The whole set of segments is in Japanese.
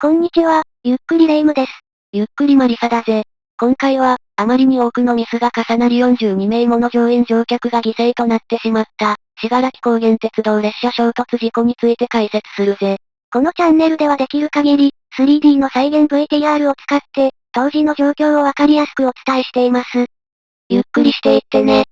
こんにちは、ゆっくりレ夢ムです。ゆっくりマリサだぜ。今回は、あまりに多くのミスが重なり42名もの乗員乗客が犠牲となってしまった、信楽高原鉄道列車衝突事故について解説するぜ。このチャンネルではできる限り、3D の再現 VTR を使って、当時の状況をわかりやすくお伝えしています。ゆっくりしていってね。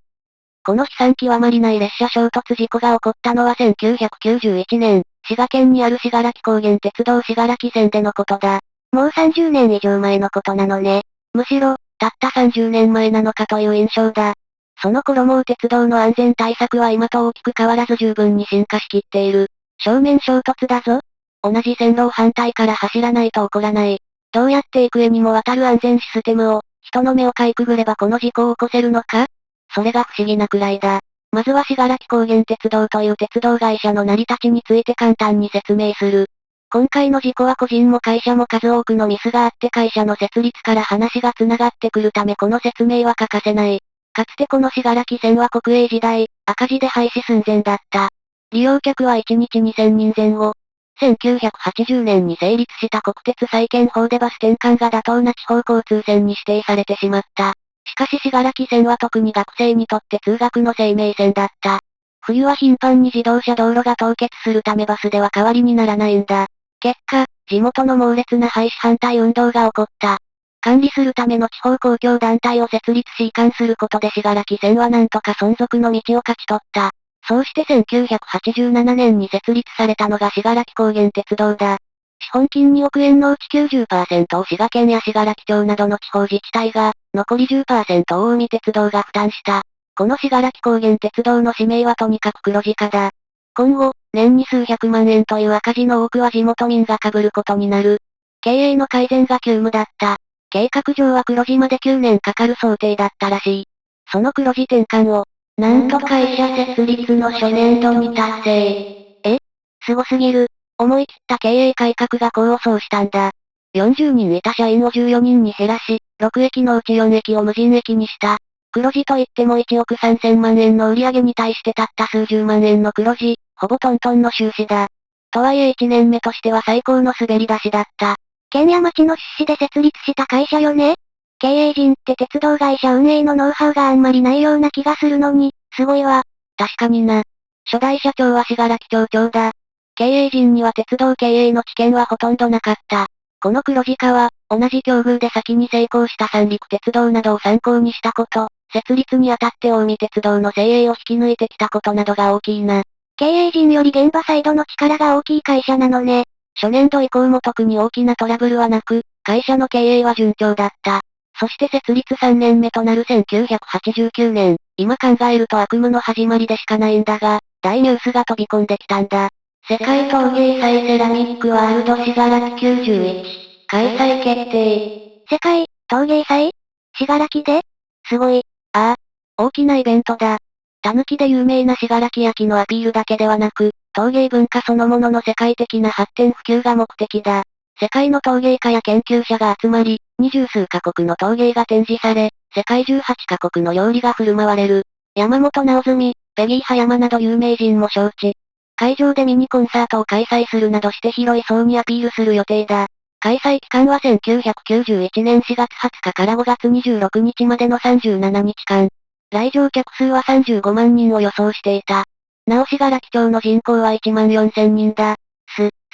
この悲惨極まりない列車衝突事故が起こったのは1991年、滋賀県にある信楽高原鉄道信楽線でのことだ。もう30年以上前のことなのね。むしろ、たった30年前なのかという印象だ。その頃もう鉄道の安全対策は今と大きく変わらず十分に進化しきっている。正面衝突だぞ。同じ線路を反対から走らないと起こらない。どうやって幾重にもわたる安全システムを、人の目をかいくぐればこの事故を起こせるのか？それが不思議なくらいだ。まずは信楽高原鉄道という鉄道会社の成り立ちについて簡単に説明する。今回の事故は個人も会社も数多くのミスがあって会社の設立から話が繋がってくるためこの説明は欠かせない。かつてこの信楽線は国営時代、赤字で廃止寸前だった。利用客は1日2000人前後。1980年に成立した国鉄再建法でバス転換が妥当な地方交通線に指定されてしまった。しかし信楽線は特に学生にとって通学の生命線だった。冬は頻繁に自動車道路が凍結するためバスでは代わりにならないんだ。結果、地元の猛烈な廃止反対運動が起こった。管理するための地方公共団体を設立し移管することで信楽線はなんとか存続の道を勝ち取った。そうして1987年に設立されたのが信楽高原鉄道だ。資本金2億円のうち 90% を滋賀県や信楽町などの地方自治体が、残り 10% を近江鉄道が負担した。この信楽高原鉄道の使命はとにかく黒字化だ。今後、年に数百万円という赤字の多くは地元民が被ることになる。経営の改善が急務だった。計画上は黒字まで9年かかる想定だったらしい。その黒字転換を、なんと会社設立の初年度に達成。すごすぎる。思い切った経営改革が功を奏したんだ。40人いた社員を14人に減らし、6駅のうち4駅を無人駅にした。黒字といっても1億3000万円の売り上げに対してたった数十万円の黒字、ほぼトントンの収支だ。とはいえ1年目としては最高の滑り出しだった。県や町の出資で設立した会社よね。経営陣って鉄道会社運営のノウハウがあんまりないような気がするのに、すごいわ。確かにな。初代社長は信楽町長だ。経営陣には鉄道経営の知見はほとんどなかった。この黒字化は、同じ境遇で先に成功した三陸鉄道などを参考にしたこと、設立にあたって近江鉄道の精鋭を引き抜いてきたことなどが大きいな。経営陣より現場サイドの力が大きい会社なのね。初年度以降も特に大きなトラブルはなく、会社の経営は順調だった。そして設立3年目となる1989年、今考えると悪夢の始まりでしかないんだが、大ニュースが飛び込んできたんだ。世界陶芸祭セラミックワールド信楽91、開催決定。世界陶芸祭？信楽で？すごい。ああ、大きなイベントだ。狸で有名な信楽焼のアピールだけではなく、陶芸文化そのものの世界的な発展普及が目的だ。世界の陶芸家や研究者が集まり、20数カ国の陶芸が展示され、世界18カ国の料理が振る舞われる。山本直純、ペギー葉山など有名人も招致。会場でミニコンサートを開催するなどして広い層にアピールする予定だ。開催期間は1991年4月20日から5月26日までの37日間。来場客数は35万人を予想していた。なお信楽町の人口は1万4000人だ。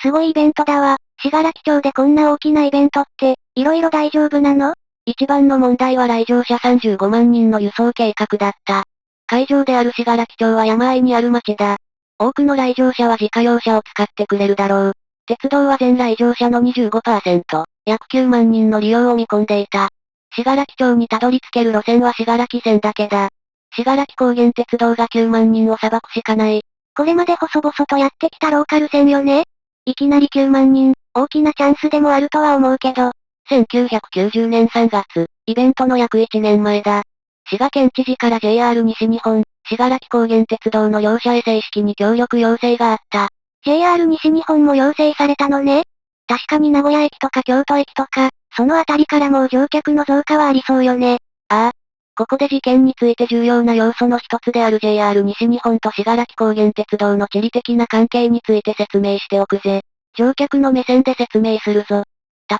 すごいイベントだわ。信楽町でこんな大きなイベントって、色々大丈夫なの？一番の問題は来場者35万人の輸送計画だった。会場である信楽町は山あいにある町だ。多くの来場者は自家用車を使ってくれるだろう。鉄道は全来場者の25%、約9万人の利用を見込んでいた。信楽町にたどり着ける路線は信楽線だけだ。信楽高原鉄道が9万人を裁くしかない。これまで細々とやってきたローカル線よね。いきなり9万人、大きなチャンスでもあるとは思うけど。1990年3月、イベントの約1年前だ。滋賀県知事から JR 西日本、信楽高原鉄道の両社へ正式に協力要請があった。JR 西日本も要請されたのね。確かに名古屋駅とか京都駅とか、そのあたりからもう乗客の増加はありそうよね。ああ。ここで事件について重要な要素の一つである JR 西日本と信楽高原鉄道の地理的な関係について説明しておくぜ。乗客の目線で説明するぞ。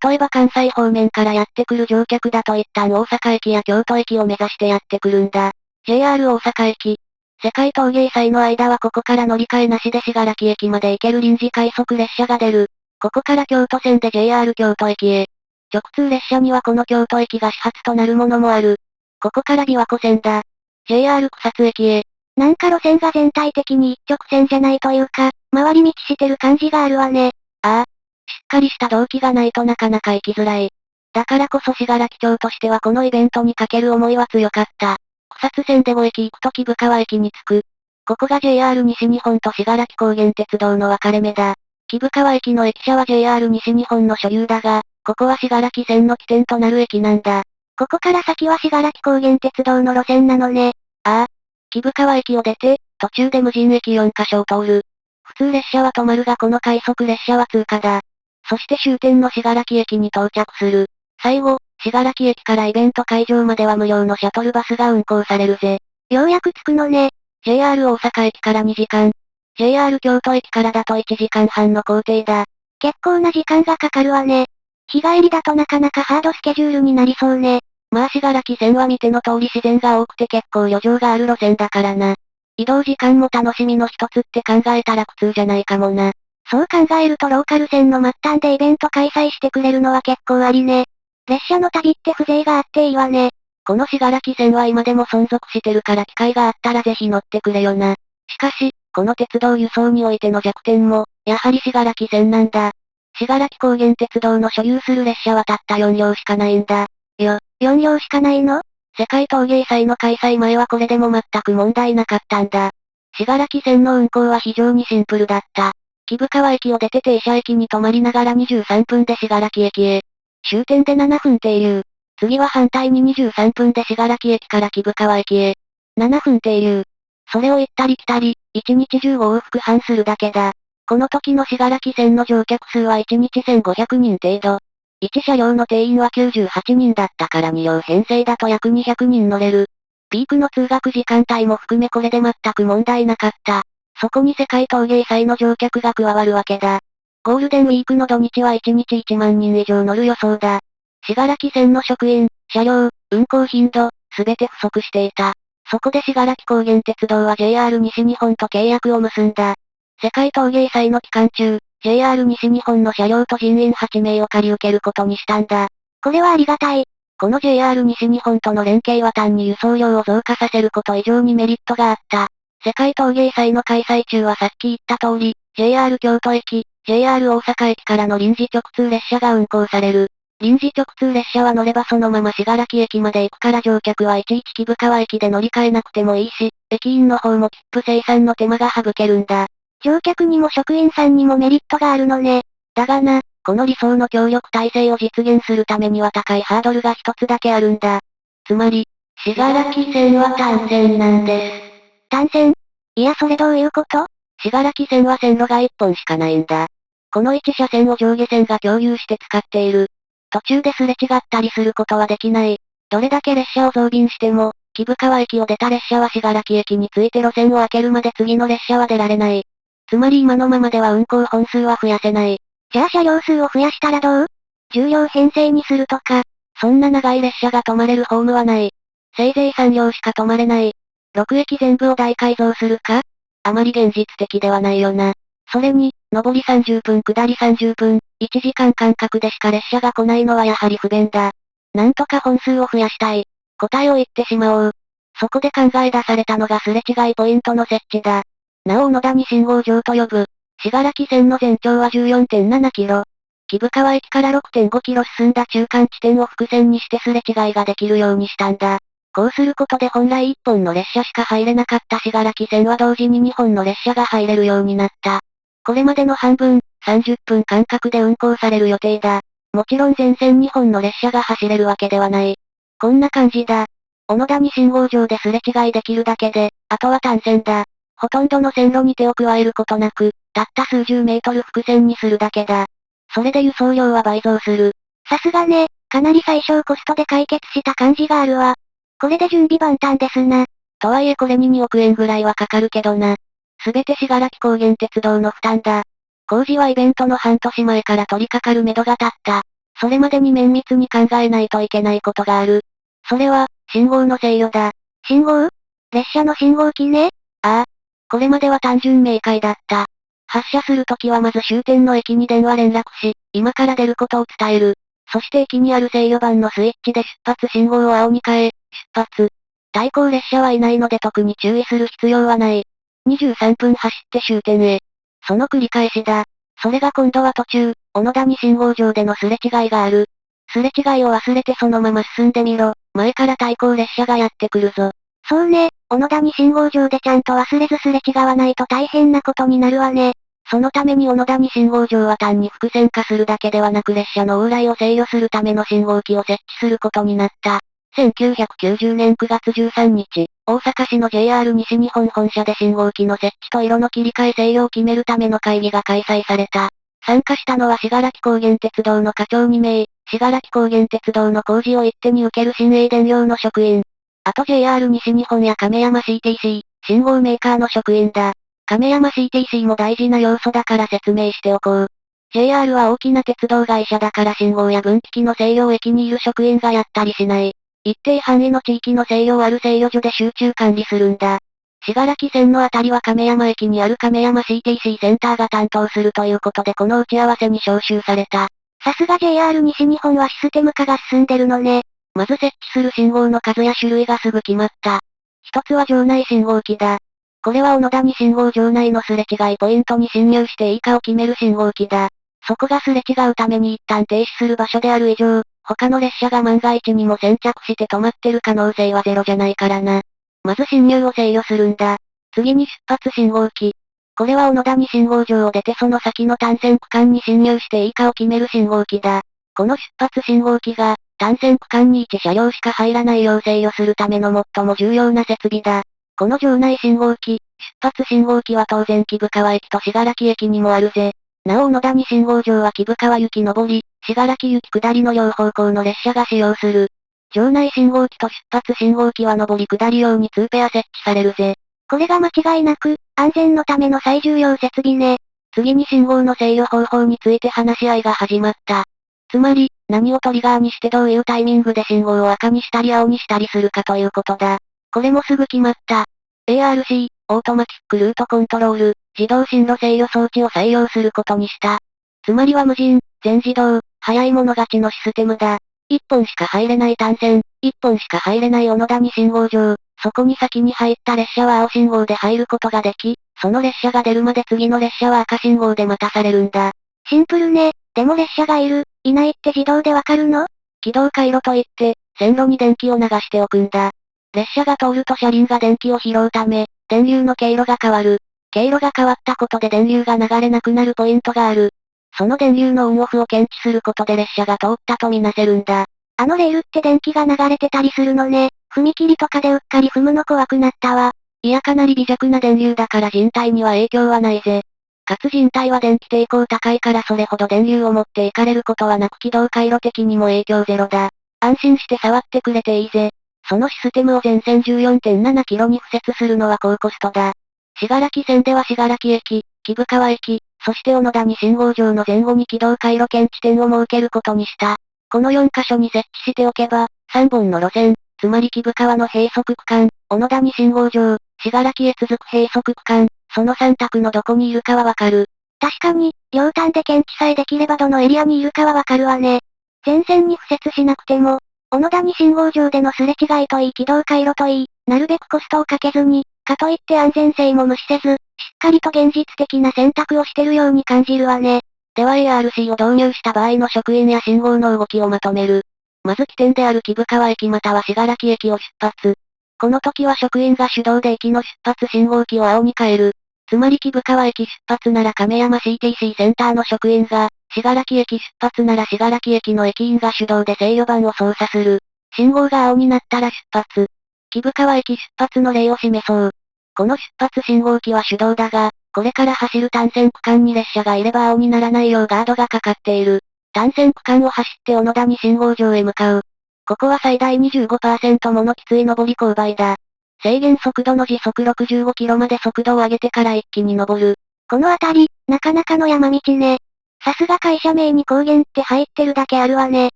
例えば関西方面からやってくる乗客だと一旦大阪駅や京都駅を目指してやってくるんだ。JR 大阪駅。世界陶芸祭の間はここから乗り換えなしで信楽駅まで行ける臨時快速列車が出る。ここから京都線で JR 京都駅へ。直通列車にはこの京都駅が始発となるものもある。ここから琵琶湖線だ。JR 草津駅へ。なんか路線が全体的に一直線じゃないというか、回り道してる感じがあるわね。ああ。しっかりした動機がないとなかなか行きづらい。だからこそ信楽町としてはこのイベントにかける思いは強かった。草津線で5駅行くと木深川駅に着く。ここが JR 西日本と信楽高原鉄道の分かれ目だ。木深川駅の駅舎は JR 西日本の所有だが、ここは信楽線の起点となる駅なんだ。ここから先は信楽高原鉄道の路線なのね。ああ。木深川駅を出て、途中で無人駅4カ所を通る。普通列車は止まるがこの快速列車は通過だ。そして終点の信楽駅に到着する。最後、信楽駅からイベント会場までは無料のシャトルバスが運行されるぜ。ようやく着くのね。JR 大阪駅から2時間。JR 京都駅からだと1時間半の行程だ。結構な時間がかかるわね。日帰りだとなかなかハードスケジュールになりそうね。まあ信楽線は見ての通り自然が多くて結構旅情がある路線だからな。移動時間も楽しみの一つって考えたら苦痛じゃないかもな。そう考えるとローカル線の末端でイベント開催してくれるのは結構ありね。列車の旅って風情があっていいわね。この信楽線は今でも存続してるから機会があったらぜひ乗ってくれよな。しかし、この鉄道輸送においての弱点も、やはり信楽線なんだ。信楽高原鉄道の所有する列車はたった4両しかないんだ。4両しかないの？世界陶芸祭の開催前はこれでも全く問題なかったんだ。信楽線の運行は非常にシンプルだった。木深川駅を出て停車駅に止まりながら23分で信楽駅へ。終点で7分停留。次は反対に23分で信楽駅から木深川駅へ。7分停留。それを行ったり来たり、1日15往復半するだけだ。この時の信楽線の乗客数は1日1500人程度。1車両の定員は98人だったから2両編成だと約200人乗れる。ピークの通学時間帯も含めこれで全く問題なかった。そこに世界陶芸祭の乗客が加わるわけだ。ゴールデンウィークの土日は1日1万人以上乗る予想だ。信楽線の職員、車両、運行頻度、すべて不足していた。そこで信楽高原鉄道は JR 西日本と契約を結んだ。世界陶芸祭の期間中、JR 西日本の車両と人員8名を借り受けることにしたんだ。これはありがたい。この JR 西日本との連携は単に輸送量を増加させること以上にメリットがあった。世界陶芸祭の開催中はさっき言った通り、JR 京都駅、JR 大阪駅からの臨時直通列車が運行される。臨時直通列車は乗ればそのまま信楽駅まで行くから乗客はいちいち木深川駅で乗り換えなくてもいいし、駅員の方も切符生産の手間が省けるんだ。乗客にも職員さんにもメリットがあるのね。だがな、この理想の協力体制を実現するためには高いハードルが一つだけあるんだ。つまり、信楽線は単線なんです。単線？いやそれどういうこと？信楽線は線路が1本しかないんだ。この1車線を上下線が共有して使っている。途中ですれ違ったりすることはできない。どれだけ列車を増便しても、木深川駅を出た列車は信楽駅に着いて路線を開けるまで次の列車は出られない。つまり今のままでは運行本数は増やせない。じゃあ車両数を増やしたらどう？10両編成にするとか。そんな長い列車が止まれるホームはない。せいぜい3両しか止まれない。6駅全部を大改造するか？あまり現実的ではないよな。それに、上り30分下り30分、1時間間隔でしか列車が来ないのはやはり不便だ。なんとか本数を増やしたい。答えを言ってしまおう。そこで考え出されたのがすれ違いポイントの設置だ。なお野田に信号場と呼ぶ。信楽線の全長は 14.7 キロ。木深川駅から 6.5 キロ進んだ中間地点を伏線にしてすれ違いができるようにしたんだ。こうすることで本来1本の列車しか入れなかった信楽線は同時に2本の列車が入れるようになった。これまでの半分、30分間隔で運行される予定だ。もちろん全線2本の列車が走れるわけではない。こんな感じだ。小野田に信号場ですれ違いできるだけで、あとは単線だ。ほとんどの線路に手を加えることなく、たった数十メートル伏線にするだけだ。それで輸送量は倍増する。さすがね、かなり最小コストで解決した感じがあるわ。これで準備万端ですな。とはいえこれに2億円ぐらいはかかるけどな。すべて信楽高原鉄道の負担だ。工事はイベントの半年前から取り掛かるめどが立った。それまでに綿密に考えないといけないことがある。それは、信号の制御だ。信号？列車の信号機ね。ああ。これまでは単純明快だった。発車するときはまず終点の駅に電話連絡し、今から出ることを伝える。そして駅にある制御盤のスイッチで出発信号を青に変え、出発。対向列車はいないので特に注意する必要はない。23分走って終点へ。その繰り返しだ。それが今度は途中、小野田に信号場でのすれ違いがある。すれ違いを忘れてそのまま進んでみろ。前から対向列車がやってくるぞ。そうね、小野田に信号場でちゃんと忘れずすれ違わないと大変なことになるわね。そのために小野田に信号場は単に複線化するだけではなく列車の往来を制御するための信号機を設置することになった。1990年9月13日、大阪市の JR 西日本本社で信号機の設置と色の切り替え制御を決めるための会議が開催された。参加したのは信楽高原鉄道の課長2名、信楽高原鉄道の工事を一手に受ける新営電量の職員。あと JR 西日本や亀山 CTC、信号メーカーの職員だ。亀山 CTC も大事な要素だから説明しておこう。JR は大きな鉄道会社だから信号や分岐器の制御を駅にいる職員がやったりしない。一定範囲の地域の制御をある制御所で集中管理するんだ。信楽線のあたりは亀山駅にある亀山 CTC センターが担当するということでこの打ち合わせに招集された。さすが JR 西日本はシステム化が進んでるのね。まず設置する信号の数や種類がすぐ決まった。一つは場内信号機だ。これは小野田に信号場内のすれ違いポイントに進入していいかを決める信号機だ。そこがすれ違うために一旦停止する場所である以上、他の列車が万が一にも先着して止まってる可能性はゼロじゃないからな。まず進入を制御するんだ。次に出発信号機。これは小野田に信号場を出てその先の単線区間に進入していいかを決める信号機だ。この出発信号機が、単線区間に1車両しか入らないよう制御するための最も重要な設備だ。この場内信号機、出発信号機は当然木生川駅と信楽駅にもあるぜ。なお小野田に信号場は木生川行き上り、信楽行き下りの両方向の列車が使用する。場内信号機と出発信号機は上り下り用に2ペア設置されるぜ。これが間違いなく、安全のための最重要設備ね。次に信号の制御方法について話し合いが始まった。つまり、何をトリガーにしてどういうタイミングで信号を赤にしたり青にしたりするかということだ。これもすぐ決まった。ARC、オートマティックルートコントロール、自動進路制御装置を採用することにした。つまりは無人、全自動、早い者勝ちのシステムだ。一本しか入れない単線、一本しか入れない小野田に信号場、そこに先に入った列車は青信号で入ることができ、その列車が出るまで次の列車は赤信号で待たされるんだ。シンプルね。でも列車がいる、いないって自動でわかるの？軌道回路といって、線路に電気を流しておくんだ。列車が通ると車輪が電気を拾うため、電流の経路が変わる。経路が変わったことで電流が流れなくなるポイントがある。その電流のオンオフを検知することで列車が通ったとみなせるんだ。あのレールって電気が流れてたりするのね。踏切とかでうっかり踏むの怖くなったわ。いやかなり微弱な電流だから人体には影響はないぜ。かつ人体は電気抵抗高いからそれほど電流を持っていかれることはなく軌道回路的にも影響ゼロだ。安心して触ってくれていいぜ。そのシステムを全線 14.7 キロに敷設するのは高コストだ。信楽線では信楽駅、木生川駅、そして小野田に信号場の前後に軌道回路検知点を設けることにした。この4カ所に設置しておけば、3本の路線、つまり木生川の閉塞区間、小野田に信号場、信楽へ続く閉塞区間、その3択のどこにいるかはわかる。確かに、両端で検知さえできればどのエリアにいるかはわかるわね。全線に敷設しなくても、小野田に信号場でのすれ違いといい軌道回路といい、なるべくコストをかけずに、かといって安全性も無視せず、しっかりと現実的な選択をしてるように感じるわね。では ARC を導入した場合の職員や信号の動きをまとめる。まず起点である木生川駅または信楽駅を出発。この時は職員が手動で駅の出発信号機を青に変える。つまり木生川駅出発なら亀山 CTC センターの職員が、信楽駅出発なら信楽駅の駅員が手動で制御盤を操作する。信号が青になったら出発。木生川駅出発の例を示そう。この出発信号機は手動だが、これから走る単線区間に列車がいれば青にならないようガードがかかっている。単線区間を走って小野田に信号場へ向かう。ここは最大 25% ものきつい上り勾配だ。制限速度の時速65キロまで速度を上げてから一気に登る。この辺り、なかなかの山道ね。さすが会社名に高原って入ってるだけあるわね。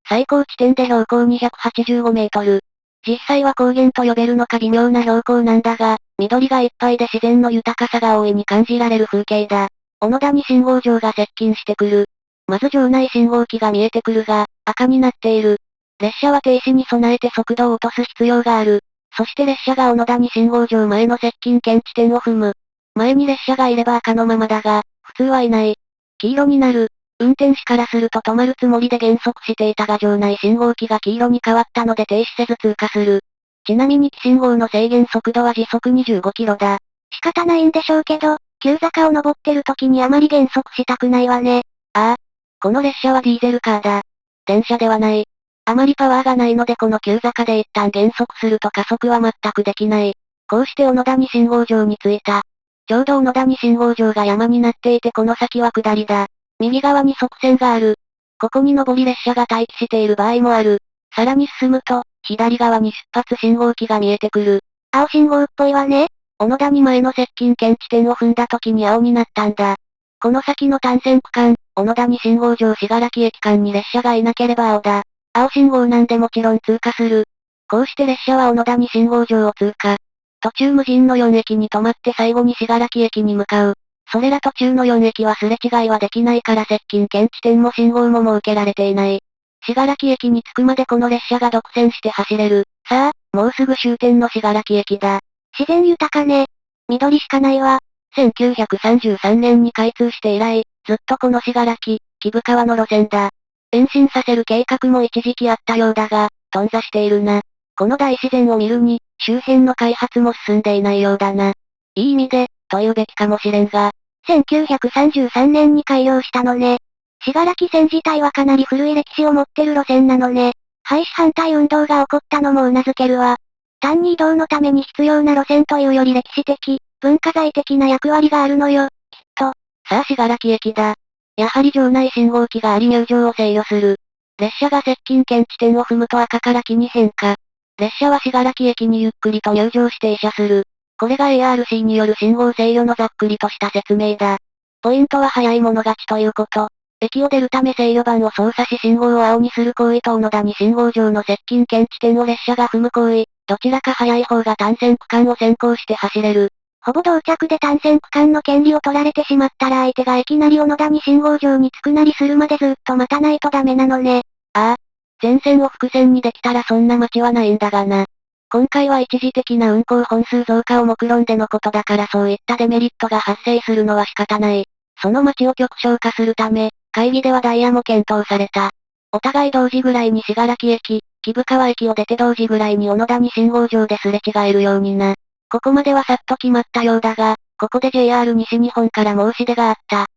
最高地点で標高285メートル。実際は高原と呼べるのか微妙な標高なんだが、緑がいっぱいで自然の豊かさが大いに感じられる風景だ。小野田に信号場が接近してくる。まず場内信号機が見えてくるが、赤になっている。列車は停止に備えて速度を落とす必要がある。そして列車が小野田に信号場前の接近検知点を踏む。前に列車がいれば赤のままだが、普通はいない。黄色になる。運転士からすると止まるつもりで減速していたが場内信号機が黄色に変わったので停止せず通過する。ちなみに黄信号の制限速度は時速25キロだ。仕方ないんでしょうけど、急坂を登ってる時にあまり減速したくないわね。ああ。この列車はディーゼルカーだ。電車ではない。あまりパワーがないのでこの急坂で一旦減速すると加速は全くできない。こうして小野田に信号場に着いた。ちょうど小野田に信号場が山になっていてこの先は下りだ。右側に側線がある。ここに上り列車が待機している場合もある。さらに進むと、左側に出発信号機が見えてくる。青信号っぽいわね。小野田に前の接近検知点を踏んだ時に青になったんだ。この先の単線区間、小野田に信号場信楽駅間に列車がいなければ青だ。青信号なんでもちろん通過する。こうして列車は小野田に信号場を通過。途中無人の4駅に止まって最後に信楽駅に向かう。それら途中の4駅はすれ違いはできないから接近検知点も信号も設けられていない。信楽駅に着くまでこの列車が独占して走れる。さあ、もうすぐ終点の信楽駅だ。自然豊かね。緑しかないわ。1933年に開通して以来、ずっとこの信楽、木生川の路線だ。延伸させる計画も一時期あったようだが、頓挫しているな。この大自然を見るに、周辺の開発も進んでいないようだな。いい意味で、と言うべきかもしれんが。1933年に開業したのね。信楽線自体はかなり古い歴史を持ってる路線なのね。廃止反対運動が起こったのも頷けるわ。単に移動のために必要な路線というより歴史的、文化財的な役割があるのよ、きっと。さあ信楽駅だ。やはり場内信号機があり入場を制御する。列車が接近検知点を踏むと赤から黄に変化。列車は信楽駅にゆっくりと入場して停車する。これが ARC による信号制御のざっくりとした説明だ。ポイントは早い者勝ちということ。駅を出るため制御盤を操作し信号を青にする行為と小野田に信号場の接近検知点を列車が踏む行為。どちらか早い方が単線区間を先行して走れる。ほぼ同着で単線区間の権利を取られてしまったら相手がいきなり小野田に信号場に着くなりするまでずっと待たないとダメなのね。ああ。全線を複線にできたらそんな待ちはないんだがな。今回は一時的な運行本数増加を目論んでのことだからそういったデメリットが発生するのは仕方ない。その待ちを極小化するため、会議ではダイヤも検討された。お互い同時ぐらいに信楽駅、木生川駅を出て同時ぐらいに小野田に信号場ですれ違えるようにな。ここまではさっと決まったようだが、ここで JR 西日本から申し出があった。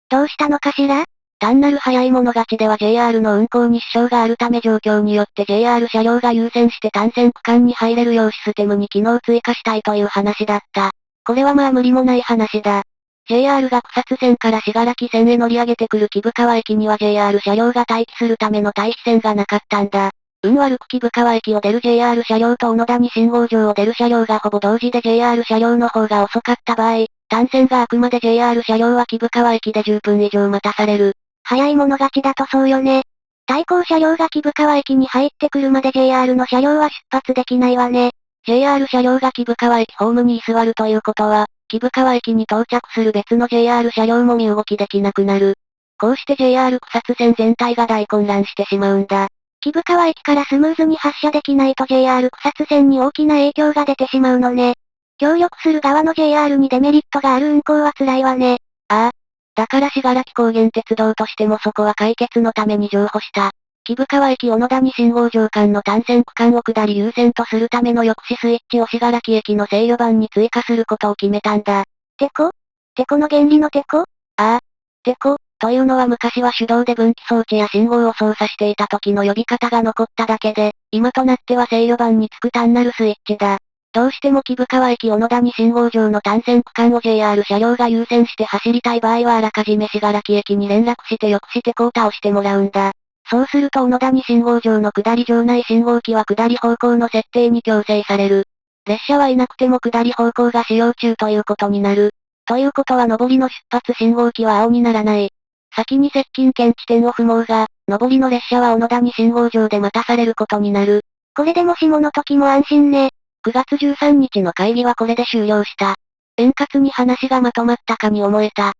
どうしたのかしら？単なる早い者勝ちでは JR の運行に支障があるため状況によって JR 車両が優先して単線区間に入れるようシステムに機能追加したいという話だった。これはまあ無理もない話だ。JR が草津線から信楽線へ乗り上げてくる木生川駅には JR 車両が待機するための待避線がなかったんだ。運悪く木生川駅を出る JR 車両と小野田に信号場を出る車両がほぼ同時で JR 車両の方が遅かった場合、単線があくまで JR 車両は木生川駅で10分以上待たされる。早い者勝ちだとそうよね。対向車両が木生川駅に入ってくるまで JR の車両は出発できないわね。JR 車両が木生川駅ホームに居座るということは、木生川駅に到着する別の JR 車両も身動きできなくなる。こうして JR 草津線全体が大混乱してしまうんだ。木生川駅からスムーズに発車できないと JR 草津線に大きな影響が出てしまうのね。協力する側の JR にデメリットがある運行は辛いわね。ああ。だから信楽高原鉄道としてもそこは解決のために譲歩した。木生川駅小野田に信号場間の単線区間を下り優先とするための抑止スイッチを信楽駅の制御盤に追加することを決めたんだ。てこの原理のてこ？ああ。てこというのは昔は手動で分岐装置や信号を操作していた時の呼び方が残っただけで、今となっては制御盤につく単なるスイッチだ。どうしても木生川駅小野田に信号場の単線区間を JR 車両が優先して走りたい場合はあらかじめ信楽駅に連絡してよくして交代をしてもらうんだ。そうすると小野田に信号場の下り場内信号機は下り方向の設定に強制される。列車はいなくても下り方向が使用中ということになる。ということは上りの出発信号機は青にならない。先に接近検知点を踏もうが、上りの列車は小野谷信号場で待たされることになる。これでもしもの時も安心ね。9月13日の会議はこれで終了した。円滑に話がまとまったかに思えた。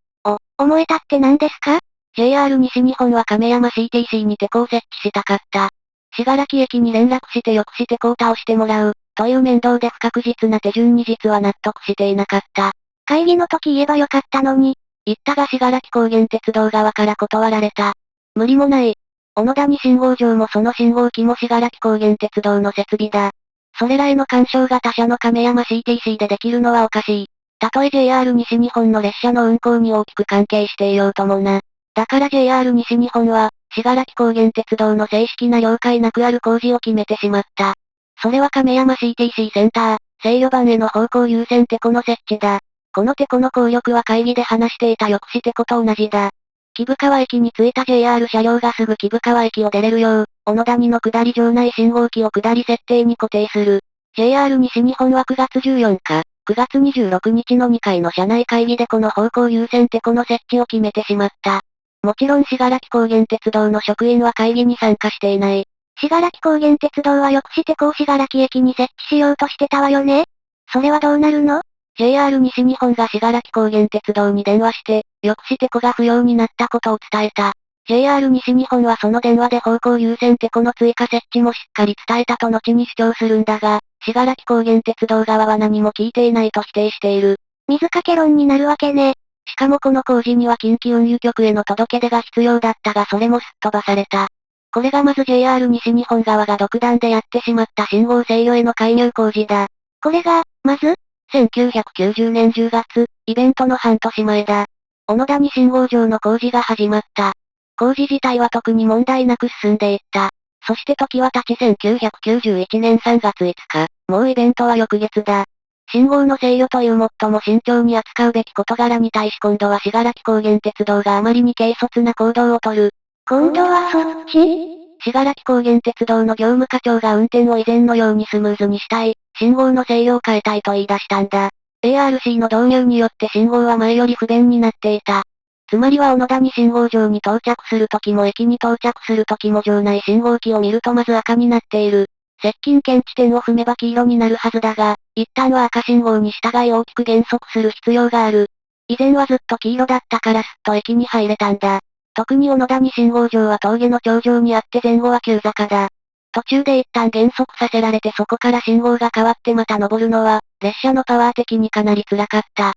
思えたって何ですか？ JR 西日本は亀山 CTC にテコを設置したかった。信楽駅に連絡してよくしてこを倒してもらう、という面倒で不確実な手順に実は納得していなかった。会議の時言えばよかったのに。言ったが信楽高原鉄道側から断られた。無理もない。小野谷信号場もその信号機も信楽高原鉄道の設備だ。それらへの干渉が他社の亀山 CTC でできるのはおかしい。たとえ JR 西日本の列車の運行に大きく関係していようともな。だから JR 西日本は、信楽高原鉄道の正式な了解なくある工事を決めてしまった。それは亀山 CTC センター、制御盤への方向優先テコの設置だ。このテコの効力は会議で話していた抑止テコと同じだ。木生川駅に着いた JR 車両がすぐ木生川駅を出れるよう、小野谷の下り場内信号機を下り設定に固定する。JR 西日本は9月14日、9月26日の2回の社内会議でこの方向優先テコの設置を決めてしまった。もちろん信楽高原鉄道の職員は会議に参加していない。信楽高原鉄道は抑止テコを信楽駅に設置しようとしてたわよね？それはどうなるの？ JR 西日本が信楽高原鉄道に電話して、抑止テコが不要になったことを伝えた。JR 西日本はその電話で方向優先テコの追加設置もしっかり伝えたと後に主張するんだが、信楽高原鉄道側は何も聞いていないと否定している。水かけ論になるわけね。しかもこの工事には近畿運輸局への届け出が必要だったがそれもすっ飛ばされた。これがまず JR 西日本側が独断でやってしまった信号制御への介入工事だ。これが、まず1990年10月、イベントの半年前だ。小野谷信号場の工事が始まった。工事自体は特に問題なく進んでいった。そして時は経ち1991年3月5日、もうイベントは翌月だ。信号の制御という最も慎重に扱うべき事柄に対し今度は信楽高原鉄道があまりに軽率な行動をとる。今度はそっち？信楽高原鉄道の業務課長が運転を以前のようにスムーズにしたい、信号の制御を変えたいと言い出したんだ。ARC の導入によって信号は前より不便になっていた。つまりは小野谷信号場に到着するときも駅に到着するときも場内信号機を見るとまず赤になっている。接近検知点を踏めば黄色になるはずだが、一旦は赤信号に従い大きく減速する必要がある。以前はずっと黄色だったからすっと駅に入れたんだ。特に小野谷信号場は峠の頂上にあって前後は急坂だ。途中で一旦減速させられてそこから信号が変わってまた登るのは、列車のパワー的にかなり辛かった。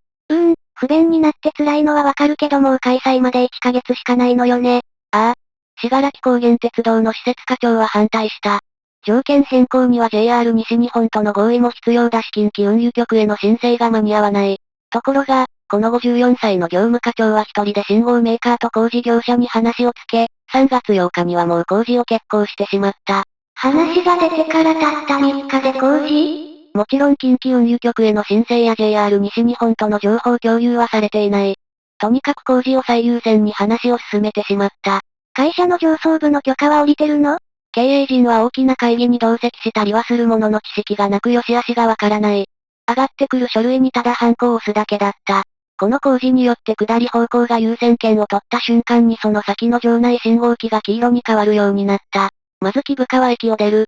不便になって辛いのはわかるけどもう開催まで1ヶ月しかないのよね。ああ。信楽高原鉄道の施設課長は反対した。条件変更には JR 西日本との合意も必要だし近畿運輸局への申請が間に合わない。ところが、この54歳の業務課長は一人で信号メーカーと工事業者に話をつけ、3月8日にはもう工事を決行してしまった。話が出てからたった3日で工事？もちろん近畿運輸局への申請や JR 西日本との情報共有はされていない。とにかく工事を最優先に話を進めてしまった。会社の上層部の許可は下りてるの？経営陣は大きな会議に同席したりはするものの知識がなく良し悪しがわからない。上がってくる書類にただハンコを押すだけだった。この工事によって下り方向が優先権を取った瞬間にその先の場内信号機が黄色に変わるようになった。まず木生川駅を出る。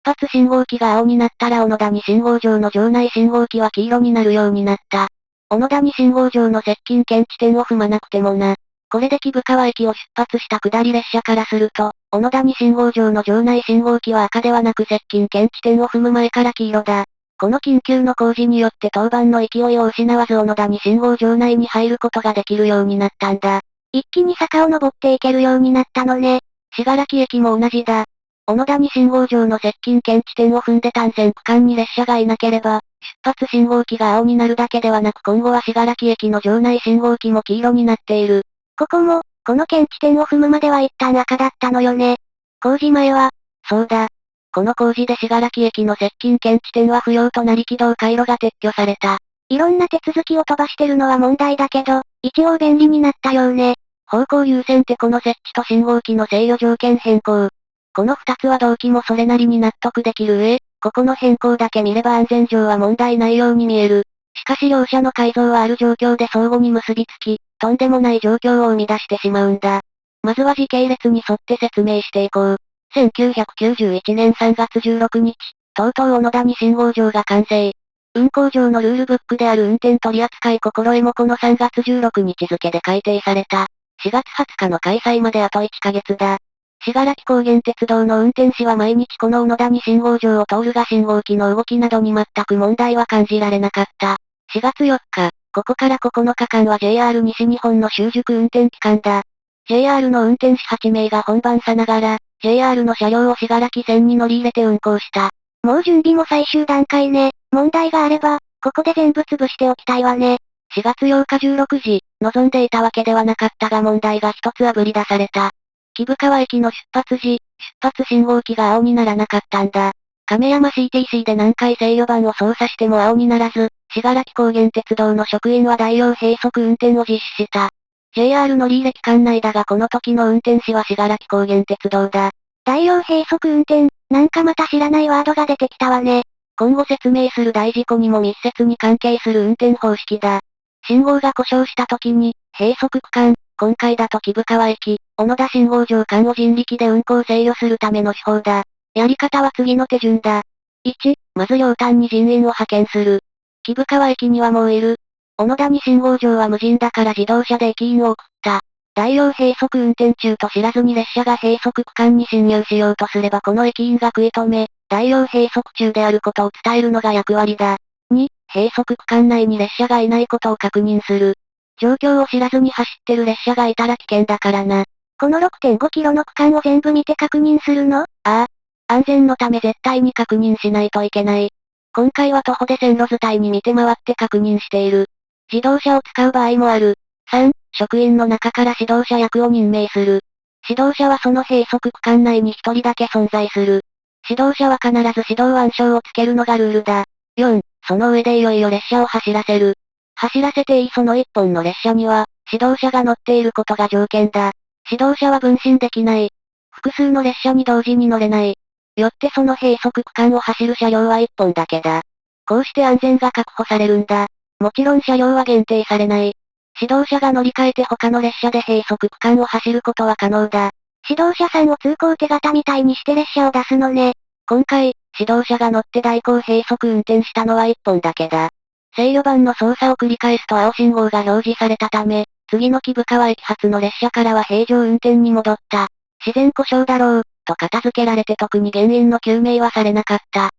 出発信号機が青になったら小野谷信号場の場内信号機は黄色になるようになった。小野谷信号場の接近検知点を踏まなくてもな。これで木生川駅を出発した下り列車からすると、小野谷信号場の場内信号機は赤ではなく接近検知点を踏む前から黄色だ。この緊急の工事によって当番の勢いを失わず小野谷信号場内に入ることができるようになったんだ。一気に坂を登っていけるようになったのね。信楽駅も同じだ。小野谷信号場の接近検知点を踏んで単線区間に列車がいなければ、出発信号機が青になるだけではなく今後は信楽駅の場内信号機も黄色になっている。ここも、この検知点を踏むまでは一旦赤だったのよね。工事前は、そうだ。この工事で信楽駅の接近検知点は不要となり軌道回路が撤去された。いろんな手続きを飛ばしてるのは問題だけど、一応便利になったようね。方向優先テコの設置と信号機の制御条件変更。この二つは動機もそれなりに納得できる上、ここの変更だけ見れば安全上は問題ないように見える。しかし両者の改造はある状況で相互に結びつき、とんでもない状況を生み出してしまうんだ。まずは時系列に沿って説明していこう。1991年3月16日、とうとう小野田に信号場が完成。運行上のルールブックである運転取扱心得もこの3月16日付で改定された。4月20日の開催まであと1ヶ月だ。信楽高原鉄道の運転士は毎日この小野田に信号場を通るが信号機の動きなどに全く問題は感じられなかった。4月4日、ここから9日間は JR 西日本の習熟運転期間だ。JR の運転士8名が本番さながら、JR の車両を信楽線に乗り入れて運行した。もう準備も最終段階ね。問題があれば、ここで全部潰しておきたいわね。4月8日16時、望んでいたわけではなかったが問題が一つあぶり出された。木生川駅の出発時、出発信号機が青にならなかったんだ。亀山 CTC で何回制御盤を操作しても青にならず、信楽高原鉄道の職員は大量閉塞運転を実施した。JR 乗り入れ期間内だがこの時の運転士は信楽高原鉄道だ。大量閉塞運転、なんかまた知らないワードが出てきたわね。今後説明する大事故にも密接に関係する運転方式だ。信号が故障した時に、閉塞区間、今回だと木生川駅、小野田信号場間を人力で運行制御するための手法だ。やり方は次の手順だ。1、まず両端に人員を派遣する。木生川駅にはもういる。小野田に信号場は無人だから自動車で駅員を送った。大量閉塞運転中と知らずに列車が閉塞区間に進入しようとすればこの駅員が食い止め、大量閉塞中であることを伝えるのが役割だ。2、閉塞区間内に列車がいないことを確認する。状況を知らずに走ってる列車がいたら危険だからな。この 6.5 キロの区間を全部見て確認するの？ああ。安全のため絶対に確認しないといけない。今回は徒歩で線路伝いに見て回って確認している。自動車を使う場合もある。3、職員の中から指導者役を任命する。指導者はその閉塞区間内に一人だけ存在する。指導者は必ず指導暗証をつけるのがルールだ。4、その上でいよいよ列車を走らせる。走らせていいその一本の列車には、指導者が乗っていることが条件だ。指導者は分身できない。複数の列車に同時に乗れない。よってその閉塞区間を走る車両は一本だけだ。こうして安全が確保されるんだ。もちろん車両は限定されない。指導者が乗り換えて他の列車で閉塞区間を走ることは可能だ。指導者さんを通行手形みたいにして列車を出すのね。今回、指導者が乗って代行閉塞運転したのは一本だけだ。制御盤の操作を繰り返すと青信号が表示されたため、次の木生川駅発の列車からは平常運転に戻った。自然故障だろう、と片付けられて特に原因の究明はされなかった。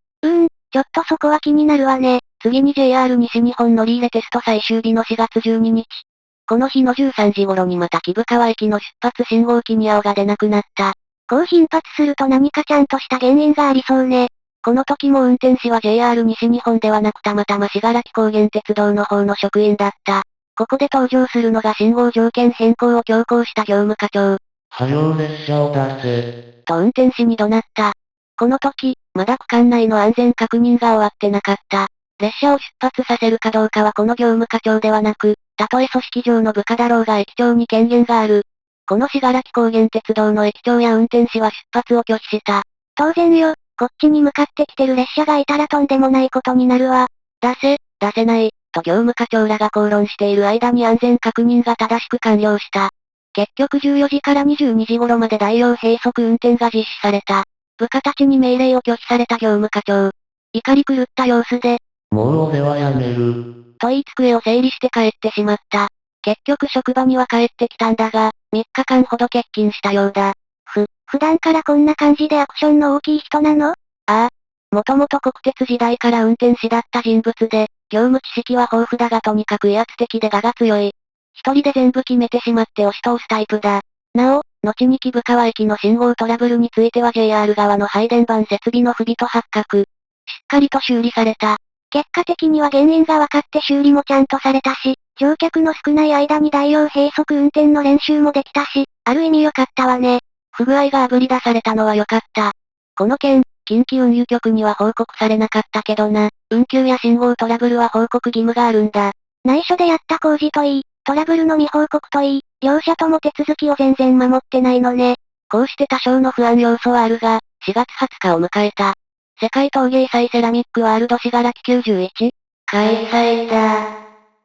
ちょっとそこは気になるわね。次に JR 西日本乗り入れテスト最終日の4月12日。この日の13時頃にまた木生川駅の出発信号機に青が出なくなった。こう頻発すると何かちゃんとした原因がありそうね。この時も運転士は JR 西日本ではなくたまたま信楽高原鉄道の方の職員だった。ここで登場するのが信号条件変更を強行した業務課長。はよ列車を出せ。と運転士に怒鳴った。この時、まだ区間内の安全確認が終わってなかった。列車を出発させるかどうかはこの業務課長ではなく、たとえ組織上の部下だろうが駅長に権限がある。この信楽高原鉄道の駅長や運転士は出発を拒否した。当然よ、こっちに向かってきてる列車がいたらとんでもないことになるわ。出せない、と業務課長らが口論している間に安全確認が正しく完了した。結局14時から22時頃まで大量閉塞運転が実施された。部下たちに命令を拒否された業務課長。怒り狂った様子で、もう俺はやめる。と言い机を整理して帰ってしまった。結局職場には帰ってきたんだが、3日間ほど欠勤したようだ。普段からこんな感じでアクションの大きい人なの？ああ。もともと国鉄時代から運転士だった人物で、業務知識は豊富だがとにかく威圧的で我が強い。一人で全部決めてしまって押し通すタイプだ。なお、後に木生川駅の信号トラブルについては JR 側の配電盤設備の不備と発覚。しっかりと修理された。結果的には原因が分かって修理もちゃんとされたし、乗客の少ない間に大量閉塞運転の練習もできたし、ある意味良かったわね。不具合があぶり出されたのは良かった。この件、近畿運輸局には報告されなかったけどな、運休や信号トラブルは報告義務があるんだ。内緒でやった工事といい、トラブルの未報告といい、両者とも手続きを全然守ってないのね。こうして多少の不安要素はあるが、4月20日を迎えた。世界陶芸祭セラミックワールド信楽91開催だ。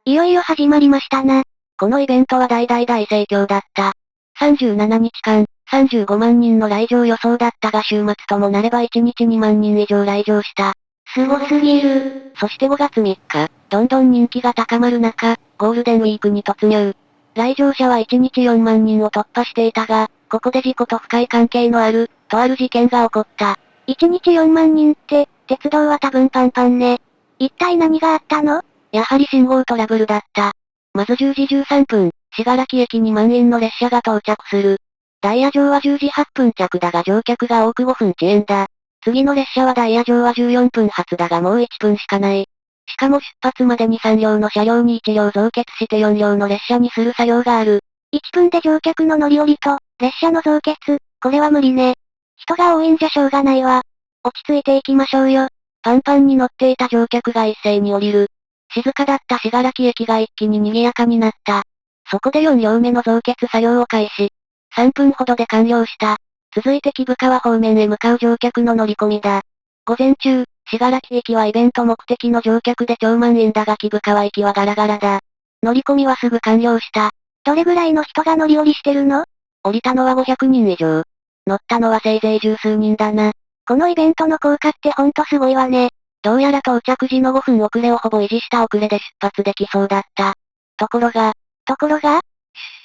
いよいよ始まりましたな。このイベントは大盛況だった。37日間、35万人の来場予想だったが週末ともなれば1日2万人以上来場した。すごすぎる。そして5月3日、どんどん人気が高まる中、ゴールデンウィークに突入。来場者は1日4万人を突破していたが、ここで事故と深い関係のある、とある事件が起こった。1日4万人って、鉄道は多分パンパンね。一体何があったの？やはり信号トラブルだった。まず10時13分、信楽駅に満員の列車が到着する。ダイヤ上は10時8分着だが乗客が多く5分遅延だ。次の列車はダイヤ上は14分発だがもう1分しかない。しかも出発までに3両の車両に1両増結して4両の列車にする作業がある。1分で乗客の乗り降りと、列車の増結、これは無理ね。人が多いんじゃしょうがないわ。落ち着いていきましょうよ。パンパンに乗っていた乗客が一斉に降りる。静かだった信楽駅が一気に賑やかになった。そこで4両目の増結作業を開始。3分ほどで完了した。続いて木深川方面へ向かう乗客の乗り込みだ。午前中、信楽駅はイベント目的の乗客で超満員だが木深川駅はガラガラだ。乗り込みはすぐ完了した。どれぐらいの人が乗り降りしてるの？降りたのは500人以上。乗ったのはせいぜい十数人だな。このイベントの効果ってほんとすごいわね。どうやら到着時の5分遅れをほぼ維持した遅れで出発できそうだった。ところが、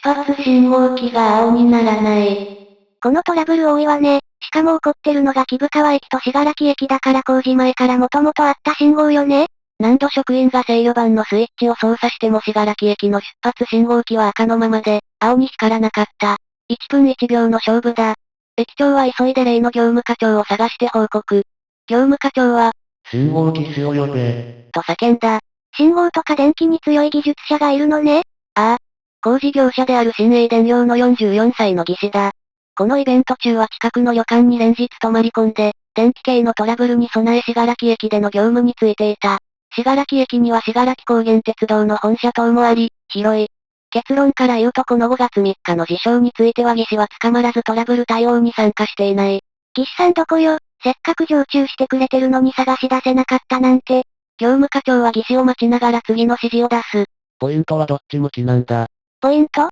出発信号機が青にならない。このトラブル多いわね。しかも起こってるのが木深川駅と信楽駅だから工事前からもともとあった信号よね。何度職員が制御盤のスイッチを操作しても信楽駅の出発信号機は赤のままで、青に光らなかった。1分1秒の勝負だ。駅長は急いで例の業務課長を探して報告。業務課長は、信号機師を呼べ。と叫んだ。信号とか電気に強い技術者がいるのね。ああ。工事業者である新鋭電業の44歳の技師だ。このイベント中は近くの旅館に連日泊まり込んで、電気系のトラブルに備え信楽駅での業務に就いていた。信楽駅には信楽高原鉄道の本社等もあり、広い。結論から言うとこの5月3日の事象については技師は捕まらずトラブル対応に参加していない。技師さんどこよ、せっかく常駐してくれてるのに探し出せなかったなんて。業務課長は技師を待ちながら次の指示を出す。ポイントはどっち向きなんだ。ポイント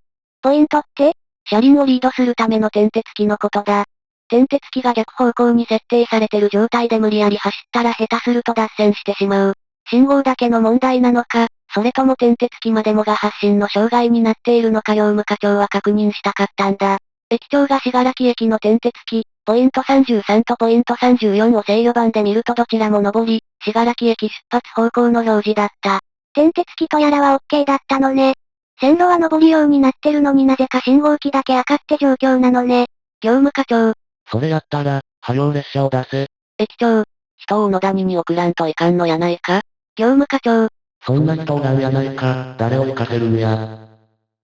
って車輪をリードするための転轍機のことだ。転轍機が逆方向に設定されてる状態で無理やり走ったら下手すると脱線してしまう。信号だけの問題なのか、それとも転轍機までもが発進の障害になっているのか業務課長は確認したかったんだ。駅長が信楽駅の転轍機、ポイント33とポイント34を制御盤で見るとどちらも上り、信楽駅出発方向の表示だった。転轍機とやらは OK だったのね。線路は上りようになってるのになぜか信号機だけ赤って状況なのね。業務課長。それやったら、波量列車を出せ。駅長。人を野谷に送らんといかんのやないか。業務課長。そんな人おらんやないか、誰を行かせるんや。